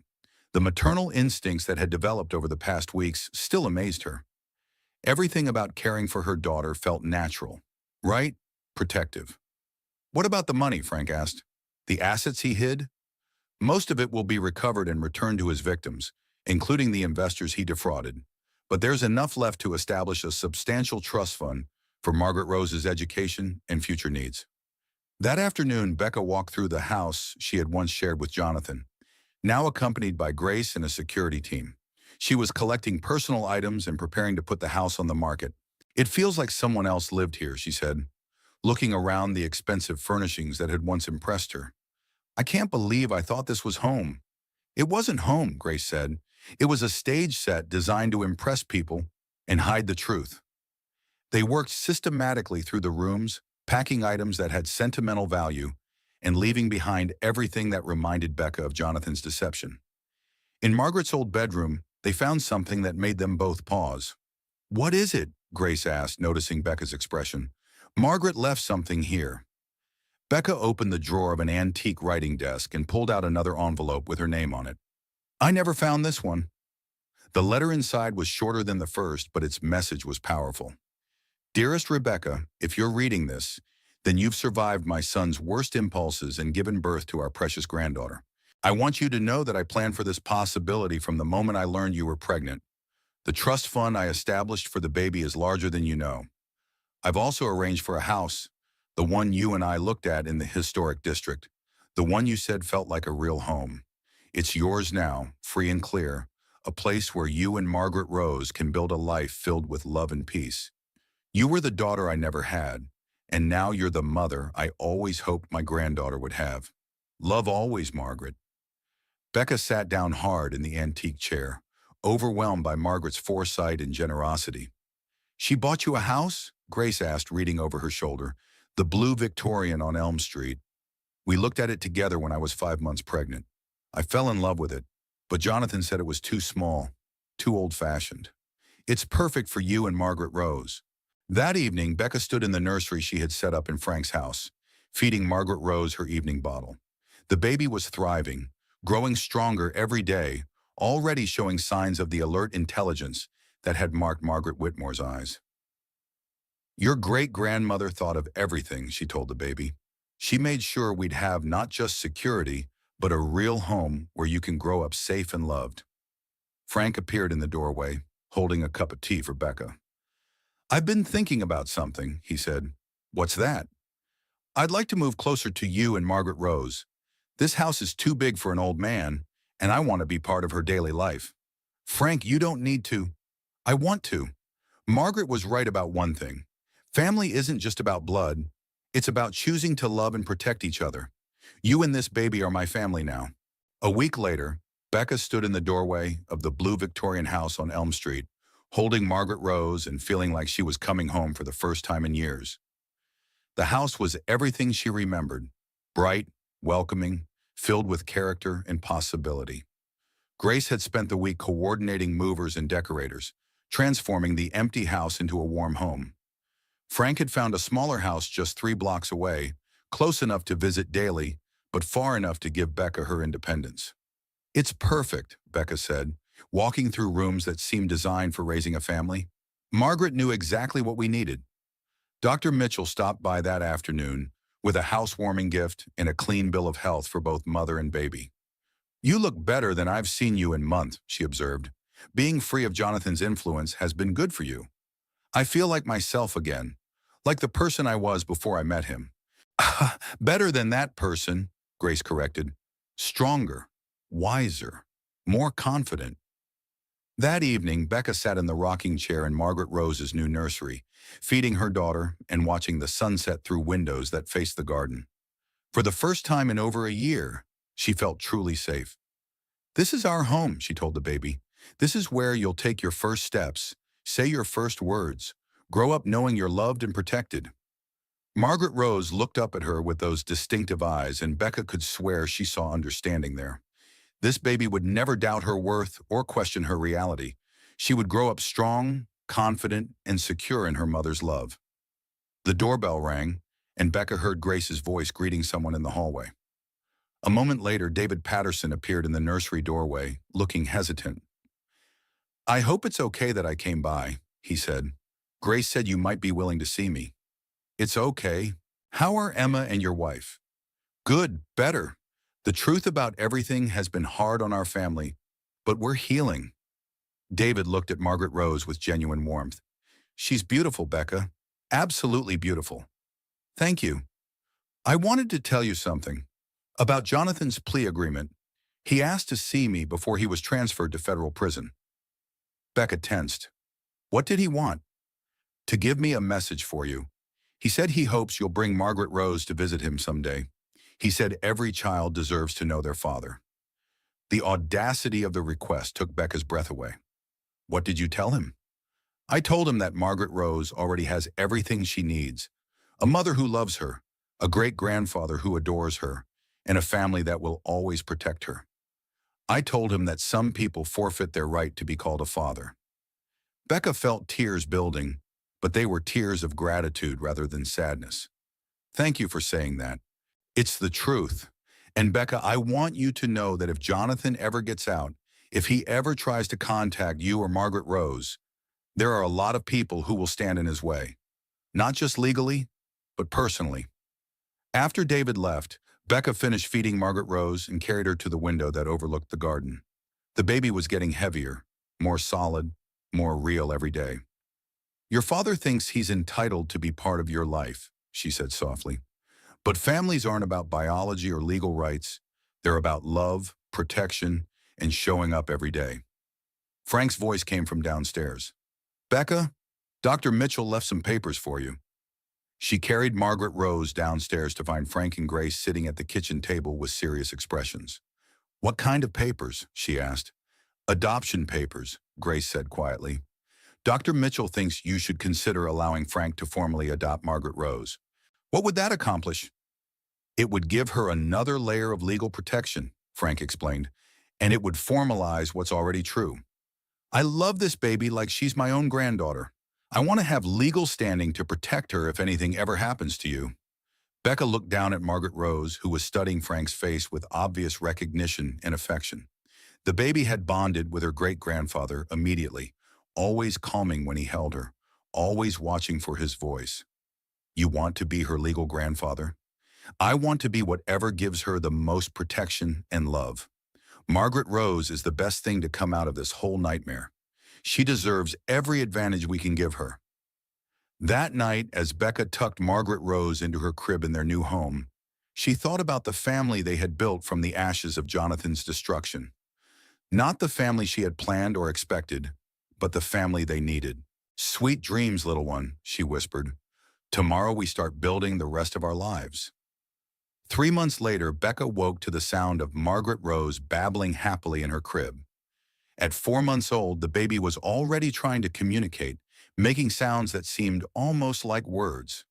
The maternal instincts that had developed over the past weeks still amazed her. Everything about caring for her daughter felt natural, right? Protective. What about the money, Frank asked. The assets he hid? Most of it will be recovered and returned to his victims, including the investors he defrauded. But there's enough left to establish a substantial trust fund for Margaret Rose's education and future needs. That afternoon, Becca walked through the house she had once shared with Jonathan, now accompanied by Grace and a security team. She was collecting personal items and preparing to put the house on the market. It feels like someone else lived here, she said, looking around the expensive furnishings that had once impressed her. I can't believe I thought this was home. It wasn't home, Grace said. It was a stage set designed to impress people and hide the truth. They worked systematically through the rooms, packing items that had sentimental value and leaving behind everything that reminded Becca of Jonathan's deception. In Margaret's old bedroom, they found something that made them both pause. What is it? Grace asked, noticing Becca's expression. Margaret left something here. Becca opened the drawer of an antique writing desk and pulled out another envelope with her name on it. I never found this one. The letter inside was shorter than the first, but its message was powerful. Dearest Rebecca, if you're reading this, then you've survived my son's worst impulses and given birth to our precious granddaughter. I want you to know that I planned for this possibility from the moment I learned you were pregnant. The trust fund I established for the baby is larger than you know. I've also arranged for a house, the one you and I looked at in the historic district, the one you said felt like a real home. It's yours now, free and clear, a place where you and Margaret Rose can build a life filled with love and peace. You were the daughter I never had, and now you're the mother I always hoped my granddaughter would have. Love always, Margaret. Becca sat down hard in the antique chair, overwhelmed by Margaret's foresight and generosity. She bought you a house? Grace asked, reading over her shoulder. The blue Victorian on Elm Street. We looked at it together when I was 5 months pregnant. I fell in love with it, but Jonathan said it was too small, too old-fashioned. It's perfect for you and Margaret Rose. That evening, Becca stood in the nursery she had set up in Frank's house, feeding Margaret Rose her evening bottle. The baby was thriving, growing stronger every day, already showing signs of the alert intelligence that had marked Margaret Whitmore's eyes. Your great-grandmother thought of everything, she told the baby. She made sure we'd have not just security, but a real home where you can grow up safe and loved. Frank appeared in the doorway, holding a cup of tea for Becca. I've been thinking about something, he said. What's that? I'd like to move closer to you and Margaret Rose. This house is too big for an old man, and I want to be part of her daily life. Frank, you don't need to. I want to. Margaret was right about one thing. Family isn't just about blood. It's about choosing to love and protect each other. You and this baby are my family now. A week later, Becca stood in the doorway of the blue Victorian house on Elm Street, holding Margaret Rose and feeling like she was coming home for the first time in years. The house was everything she remembered, bright, welcoming, filled with character and possibility. Grace had spent the week coordinating movers and decorators, transforming the empty house into a warm home. Frank had found a smaller house just 3 blocks away, close enough to visit daily, but far enough to give Becca her independence. It's perfect, Becca said, walking through rooms that seemed designed for raising a family. Margaret knew exactly what we needed. Dr. Mitchell stopped by that afternoon with a housewarming gift and a clean bill of health for both mother and baby. You look better than I've seen you in months, she observed. Being free of Jonathan's influence has been good for you. I feel like myself again, like the person I was before I met him. Better than that person, Grace corrected. Stronger, wiser, more confident. That evening, Becca sat in the rocking chair in Margaret Rose's new nursery, feeding her daughter and watching the sunset through windows that faced the garden. For the first time in over a year, she felt truly safe. This is our home, she told the baby. This is where you'll take your first steps, say your first words, grow up knowing you're loved and protected. Margaret Rose looked up at her with those distinctive eyes, and Becca could swear she saw understanding there. This baby would never doubt her worth or question her reality. She would grow up strong, confident, and secure in her mother's love. The doorbell rang, and Becca heard Grace's voice greeting someone in the hallway. A moment later, David Patterson appeared in the nursery doorway, looking hesitant. "I hope it's okay that I came by," he said. "Grace said you might be willing to see me." "It's okay. How are Emma and your wife?" "Good, better. The truth about everything has been hard on our family, but we're healing." David looked at Margaret Rose with genuine warmth. "She's beautiful, Becca. Absolutely beautiful." "Thank you. I wanted to tell you something. About Jonathan's plea agreement. He asked to see me before he was transferred to federal prison." Becca tensed. "What did he want?" "To give me a message for you. He said he hopes you'll bring Margaret Rose to visit him someday. He said every child deserves to know their father." The audacity of the request took Becca's breath away. "What did you tell him?" "I told him that Margaret Rose already has everything she needs. A mother who loves her, a great-grandfather who adores her, and a family that will always protect her. I told him that some people forfeit their right to be called a father." Becca felt tears building, but they were tears of gratitude rather than sadness. "Thank you for saying that. It's the truth. And Becca, I want you to know that if Jonathan ever gets out, if he ever tries to contact you or Margaret Rose, there are a lot of people who will stand in his way. Not just legally, but personally." After David left, Becca finished feeding Margaret Rose and carried her to the window that overlooked the garden. The baby was getting heavier, more solid, more real every day. "Your father thinks he's entitled to be part of your life," she said softly. "But families aren't about biology or legal rights. They're about love, protection, and showing up every day." Frank's voice came from downstairs. "Becca, Dr. Mitchell left some papers for you." She carried Margaret Rose downstairs to find Frank and Grace sitting at the kitchen table with serious expressions. "What kind of papers?" she asked. "Adoption papers," Grace said quietly. "Dr. Mitchell thinks you should consider allowing Frank to formally adopt Margaret Rose." "What would that accomplish?" "It would give her another layer of legal protection," Frank explained, "and it would formalize what's already true. I love this baby like she's my own granddaughter. I want to have legal standing to protect her if anything ever happens to you." Becca looked down at Margaret Rose, who was studying Frank's face with obvious recognition and affection. The baby had bonded with her great-grandfather immediately, always calming when he held her, always watching for his voice. "You want to be her legal grandfather?" "I want to be whatever gives her the most protection and love. Margaret Rose is the best thing to come out of this whole nightmare. She deserves every advantage we can give her." That night, as Becca tucked Margaret Rose into her crib in their new home, she thought about the family they had built from the ashes of Jonathan's destruction. Not the family she had planned or expected, but the family they needed. "Sweet dreams, little one," she whispered. "Tomorrow we start building the rest of our lives." 3 months later, Becca woke to the sound of Margaret Rose babbling happily in her crib. At 4 months old, the baby was already trying to communicate, making sounds that seemed almost like words.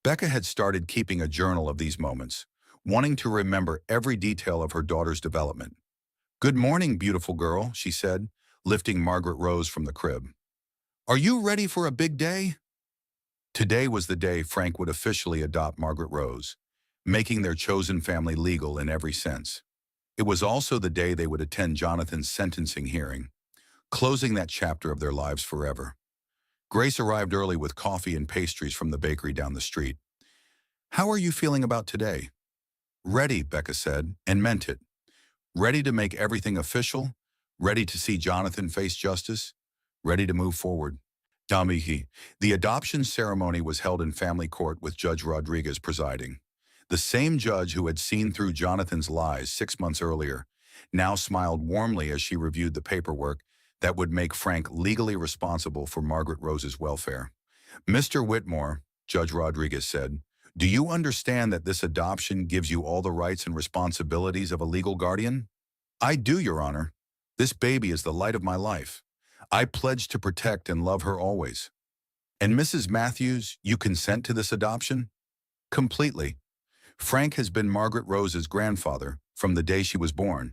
Becca had started keeping a journal of these moments, wanting to remember every detail of her daughter's development. "Good morning, beautiful girl," she said, lifting Margaret Rose from the crib. "Are you ready for a big day?" Today was the day Frank would officially adopt Margaret Rose, making their chosen family legal in every sense. It was also the day they would attend Jonathan's sentencing hearing, closing that chapter of their lives forever. Grace arrived early with coffee and pastries from the bakery down the street. "How are you feeling about today?" "Ready," Becca said, and meant it. Ready to make everything official, ready to see Jonathan face justice, ready to move forward. Damihi. The adoption ceremony was held in family court with Judge Rodriguez presiding. The same judge who had seen through Jonathan's lies 6 months earlier now smiled warmly as she reviewed the paperwork that would make Frank legally responsible for Margaret Rose's welfare. "Mr. Whitmore," Judge Rodriguez said, "do you understand that this adoption gives you all the rights and responsibilities of a legal guardian?" "I do, Your Honor. This baby is the light of my life. I pledge to protect and love her always." "And Mrs. Matthews, you consent to this adoption?" "Completely. Frank has been Margaret Rose's grandfather from the day she was born.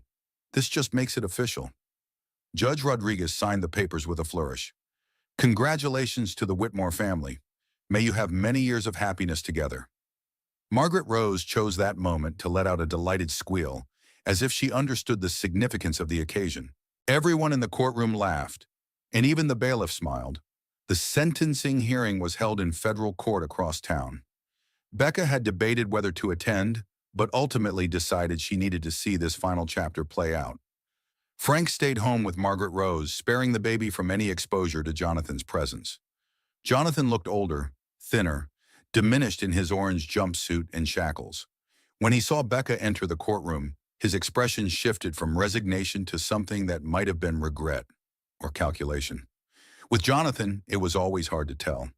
This just makes it official." Judge Rodriguez signed the papers with a flourish. Congratulations to the Whitmore family. May you have many years of happiness together. Margaret Rose chose that moment to let out a delighted squeal, as if she understood the significance of the occasion. Everyone in the courtroom laughed, and even the bailiff smiled. The sentencing hearing was held in federal court across town. Becca had debated whether to attend, but ultimately decided she needed to see this final chapter play out. Frank stayed home with Margaret Rose, sparing the baby from any exposure to Jonathan's presence. Jonathan looked older, thinner, diminished in his orange jumpsuit and shackles. When he saw Becca enter the courtroom, his expression shifted from resignation to something that might have been regret or calculation. With Jonathan, it was always hard to tell.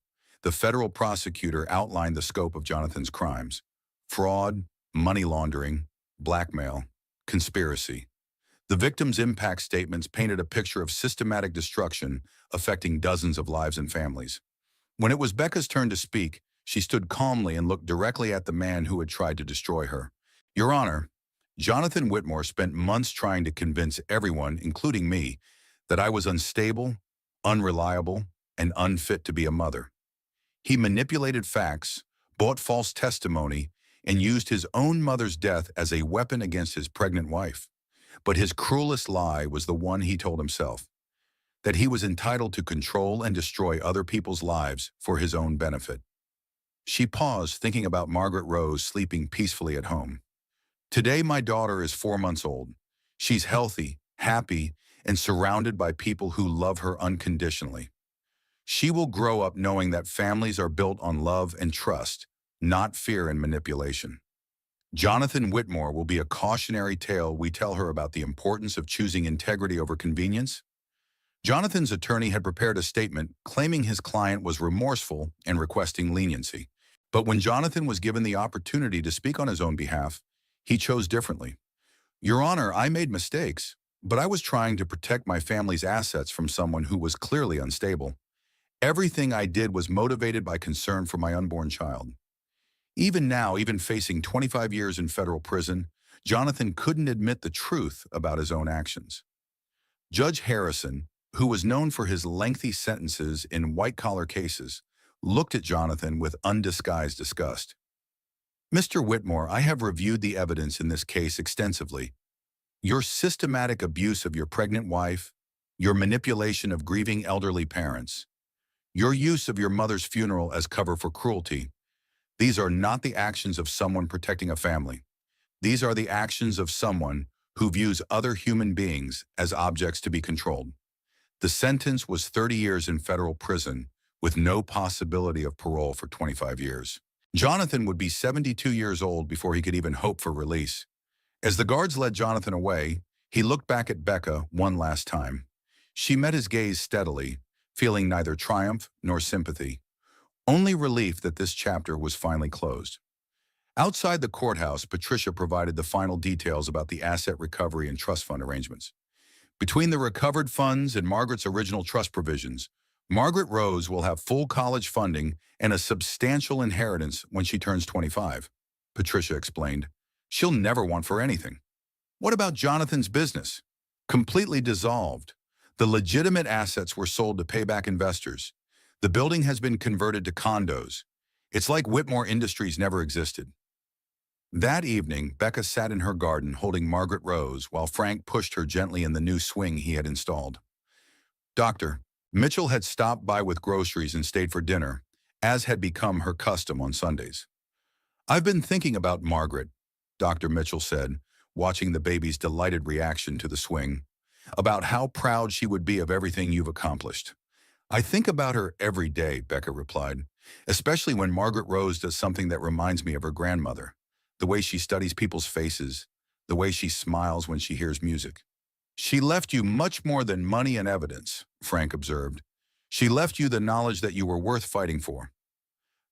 The federal prosecutor outlined the scope of Jonathan's crimes: fraud, money laundering, blackmail, conspiracy. The victim's impact statements painted a picture of systematic destruction affecting dozens of lives and families. When it was Becca's turn to speak, she stood calmly and looked directly at the man who had tried to destroy her. Your Honor, Jonathan Whitmore spent months trying to convince everyone, including me, that I was unstable, unreliable, and unfit to be a mother. He manipulated facts, bought false testimony, and used his own mother's death as a weapon against his pregnant wife. But his cruelest lie was the one he told himself: that he was entitled to control and destroy other people's lives for his own benefit. She paused, thinking about Margaret Rose sleeping peacefully at home. Today, my daughter is 4 months old. She's healthy, happy, and surrounded by people who love her unconditionally. She will grow up knowing that families are built on love and trust, not fear and manipulation. Jonathan Whitmore will be a cautionary tale we tell her about the importance of choosing integrity over convenience. Jonathan's attorney had prepared a statement claiming his client was remorseful and requesting leniency. But when Jonathan was given the opportunity to speak on his own behalf, he chose differently. Your Honor, I made mistakes, but I was trying to protect my family's assets from someone who was clearly unstable. Everything I did was motivated by concern for my unborn child. Even now, even facing 25 years in federal prison, Jonathan couldn't admit the truth about his own actions. Judge Harrison, who was known for his lengthy sentences in white-collar cases, looked at Jonathan with undisguised disgust. Mr. Whitmore, I have reviewed the evidence in this case extensively. Your systematic abuse of your pregnant wife, your manipulation of grieving elderly parents, your use of your mother's funeral as cover for cruelty, these are not the actions of someone protecting a family. These are the actions of someone who views other human beings as objects to be controlled. The sentence was 30 years in federal prison with no possibility of parole for 25 years. Jonathan would be 72 years old before he could even hope for release. As the guards led Jonathan away, he looked back at Becca one last time. She met his gaze steadily, feeling neither triumph nor sympathy, only relief that this chapter was finally closed. Outside the courthouse, Patricia provided the final details about the asset recovery and trust fund arrangements. Between the recovered funds and Margaret's original trust provisions, Margaret Rose will have full college funding and a substantial inheritance when she turns 25, Patricia explained. She'll never want for anything. What about Jonathan's business? Completely dissolved. The legitimate assets were sold to pay back investors. The building has been converted to condos. It's like Whitmore Industries never existed. That evening, Becca sat in her garden holding Margaret Rose while Frank pushed her gently in the new swing he had installed. Doctor, Mitchell had stopped by with groceries and stayed for dinner, as had become her custom on Sundays. I've been thinking about Margaret, Dr. Mitchell said, watching the baby's delighted reaction to the swing, about how proud she would be of everything you've accomplished. I think about her every day, Becca replied, especially when Margaret Rose does something that reminds me of her grandmother, the way she studies people's faces, the way she smiles when she hears music. She left you much more than money and evidence, Frank observed. She left you the knowledge that you were worth fighting for.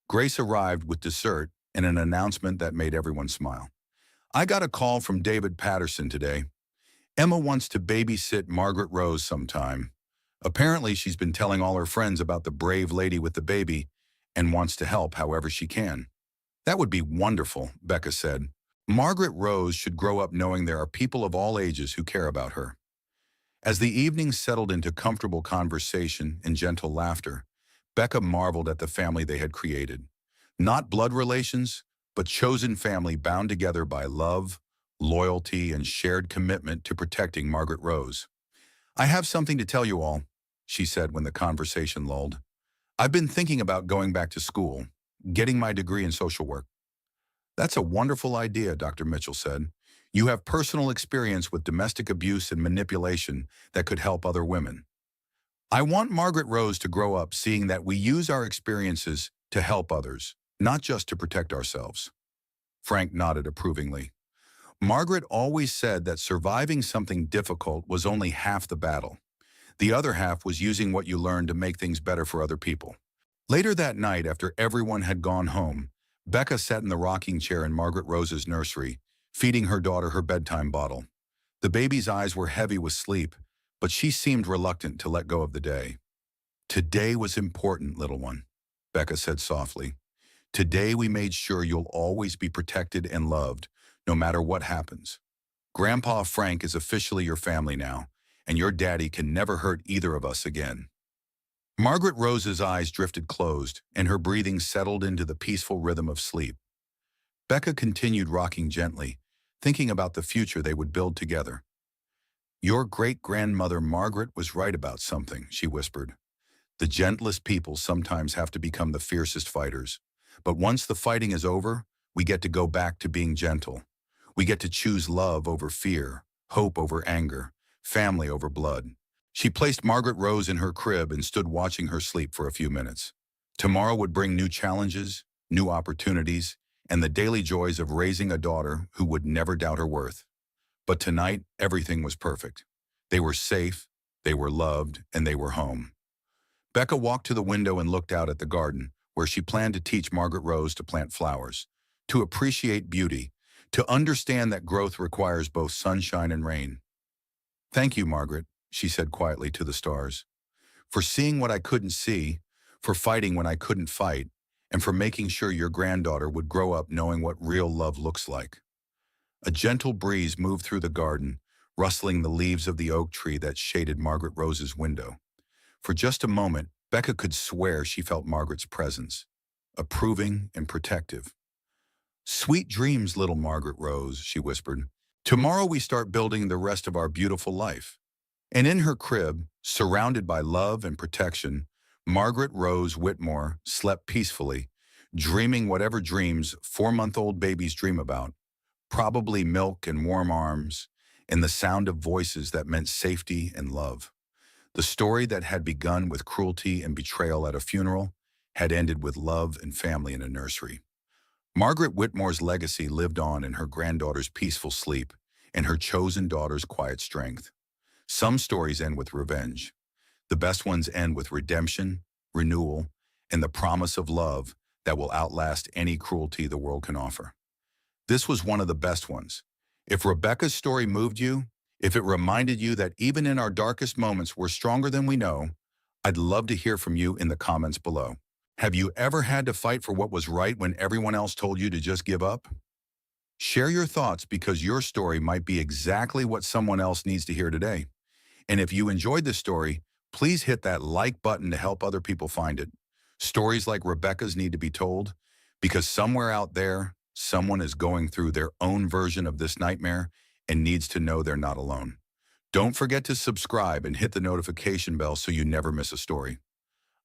Grace arrived with dessert and an announcement that made everyone smile. I got a call from David Patterson today. Emma wants to babysit Margaret Rose sometime. Apparently, she's been telling all her friends about the brave lady with the baby and wants to help however she can. That would be wonderful, Becca said. Margaret Rose should grow up knowing there are people of all ages who care about her. As the evening settled into comfortable conversation and gentle laughter, Becca marveled at the family they had created. Not blood relations, but chosen family bound together by love, loyalty, and shared commitment to protecting Margaret Rose. "I have something to tell you all," she said when the conversation lulled. "I've been thinking about going back to school, getting my degree in social work." "That's a wonderful idea," Dr. Mitchell said. "You have personal experience with domestic abuse and manipulation that could help other women." "I want Margaret Rose to grow up seeing that we use our experiences to help others, not just to protect ourselves." Frank nodded approvingly. Margaret always said that surviving something difficult was only half the battle. The other half was using what you learned to make things better for other people. Later that night, after everyone had gone home, Becca sat in the rocking chair in Margaret Rose's nursery, feeding her daughter her bedtime bottle. The baby's eyes were heavy with sleep, but she seemed reluctant to let go of the day. "Today was important, little one," Becca said softly. "Today we made sure you'll always be protected and loved, no matter what happens. Grandpa Frank is officially your family now, and your daddy can never hurt either of us again." Margaret Rose's eyes drifted closed, and her breathing settled into the peaceful rhythm of sleep. Becca continued rocking gently, thinking about the future they would build together. "Your great-grandmother Margaret was right about something," she whispered. "The gentlest people sometimes have to become the fiercest fighters. But once the fighting is over, we get to go back to being gentle. We get to choose love over fear, hope over anger, family over blood." She placed Margaret Rose in her crib and stood watching her sleep for a few minutes. Tomorrow would bring new challenges, new opportunities, and the daily joys of raising a daughter who would never doubt her worth. But tonight, everything was perfect. They were safe, they were loved, and they were home. Becca walked to the window and looked out at the garden, where she planned to teach Margaret Rose to plant flowers, to appreciate beauty, to understand that growth requires both sunshine and rain. "Thank you, Margaret," she said quietly to the stars, "for seeing what I couldn't see, for fighting when I couldn't fight, and for making sure your granddaughter would grow up knowing what real love looks like." A gentle breeze moved through the garden, rustling the leaves of the oak tree that shaded Margaret Rose's window. For just a moment, Becca could swear she felt Margaret's presence, approving and protective. "Sweet dreams, little Margaret Rose," she whispered. "Tomorrow we start building the rest of our beautiful life." And in her crib, surrounded by love and protection, Margaret Rose Whitmore slept peacefully, dreaming whatever dreams 4-month-old babies dream about, probably milk and warm arms, and the sound of voices that meant safety and love. The story that had begun with cruelty and betrayal at a funeral had ended with love and family in a nursery. Margaret Whitmore's legacy lived on in her granddaughter's peaceful sleep and her chosen daughter's quiet strength. Some stories end with revenge. The best ones end with redemption, renewal, and the promise of love that will outlast any cruelty the world can offer. This was one of the best ones. If Rebecca's story moved you, if it reminded you that even in our darkest moments we're stronger than we know, I'd love to hear from you in the comments below. Have you ever had to fight for what was right when everyone else told you to just give up? Share your thoughts because your story might be exactly what someone else needs to hear today. And if you enjoyed this story, please hit that like button to help other people find it. Stories like Rebecca's need to be told because somewhere out there, someone is going through their own version of this nightmare and needs to know they're not alone. Don't forget to subscribe and hit the notification bell so you never miss a story.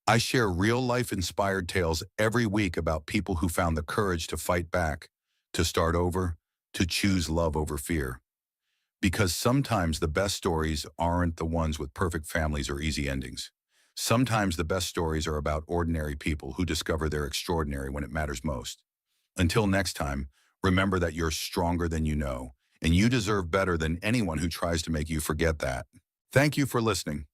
I share real-life inspired tales every week about people who found the courage to fight back, to start over, to choose love over fear. Because sometimes the best stories aren't the ones with perfect families or easy endings. Sometimes the best stories are about ordinary people who discover they're extraordinary when it matters most. Until next time, remember that you're stronger than you know, and you deserve better than anyone who tries to make you forget that. Thank you for listening.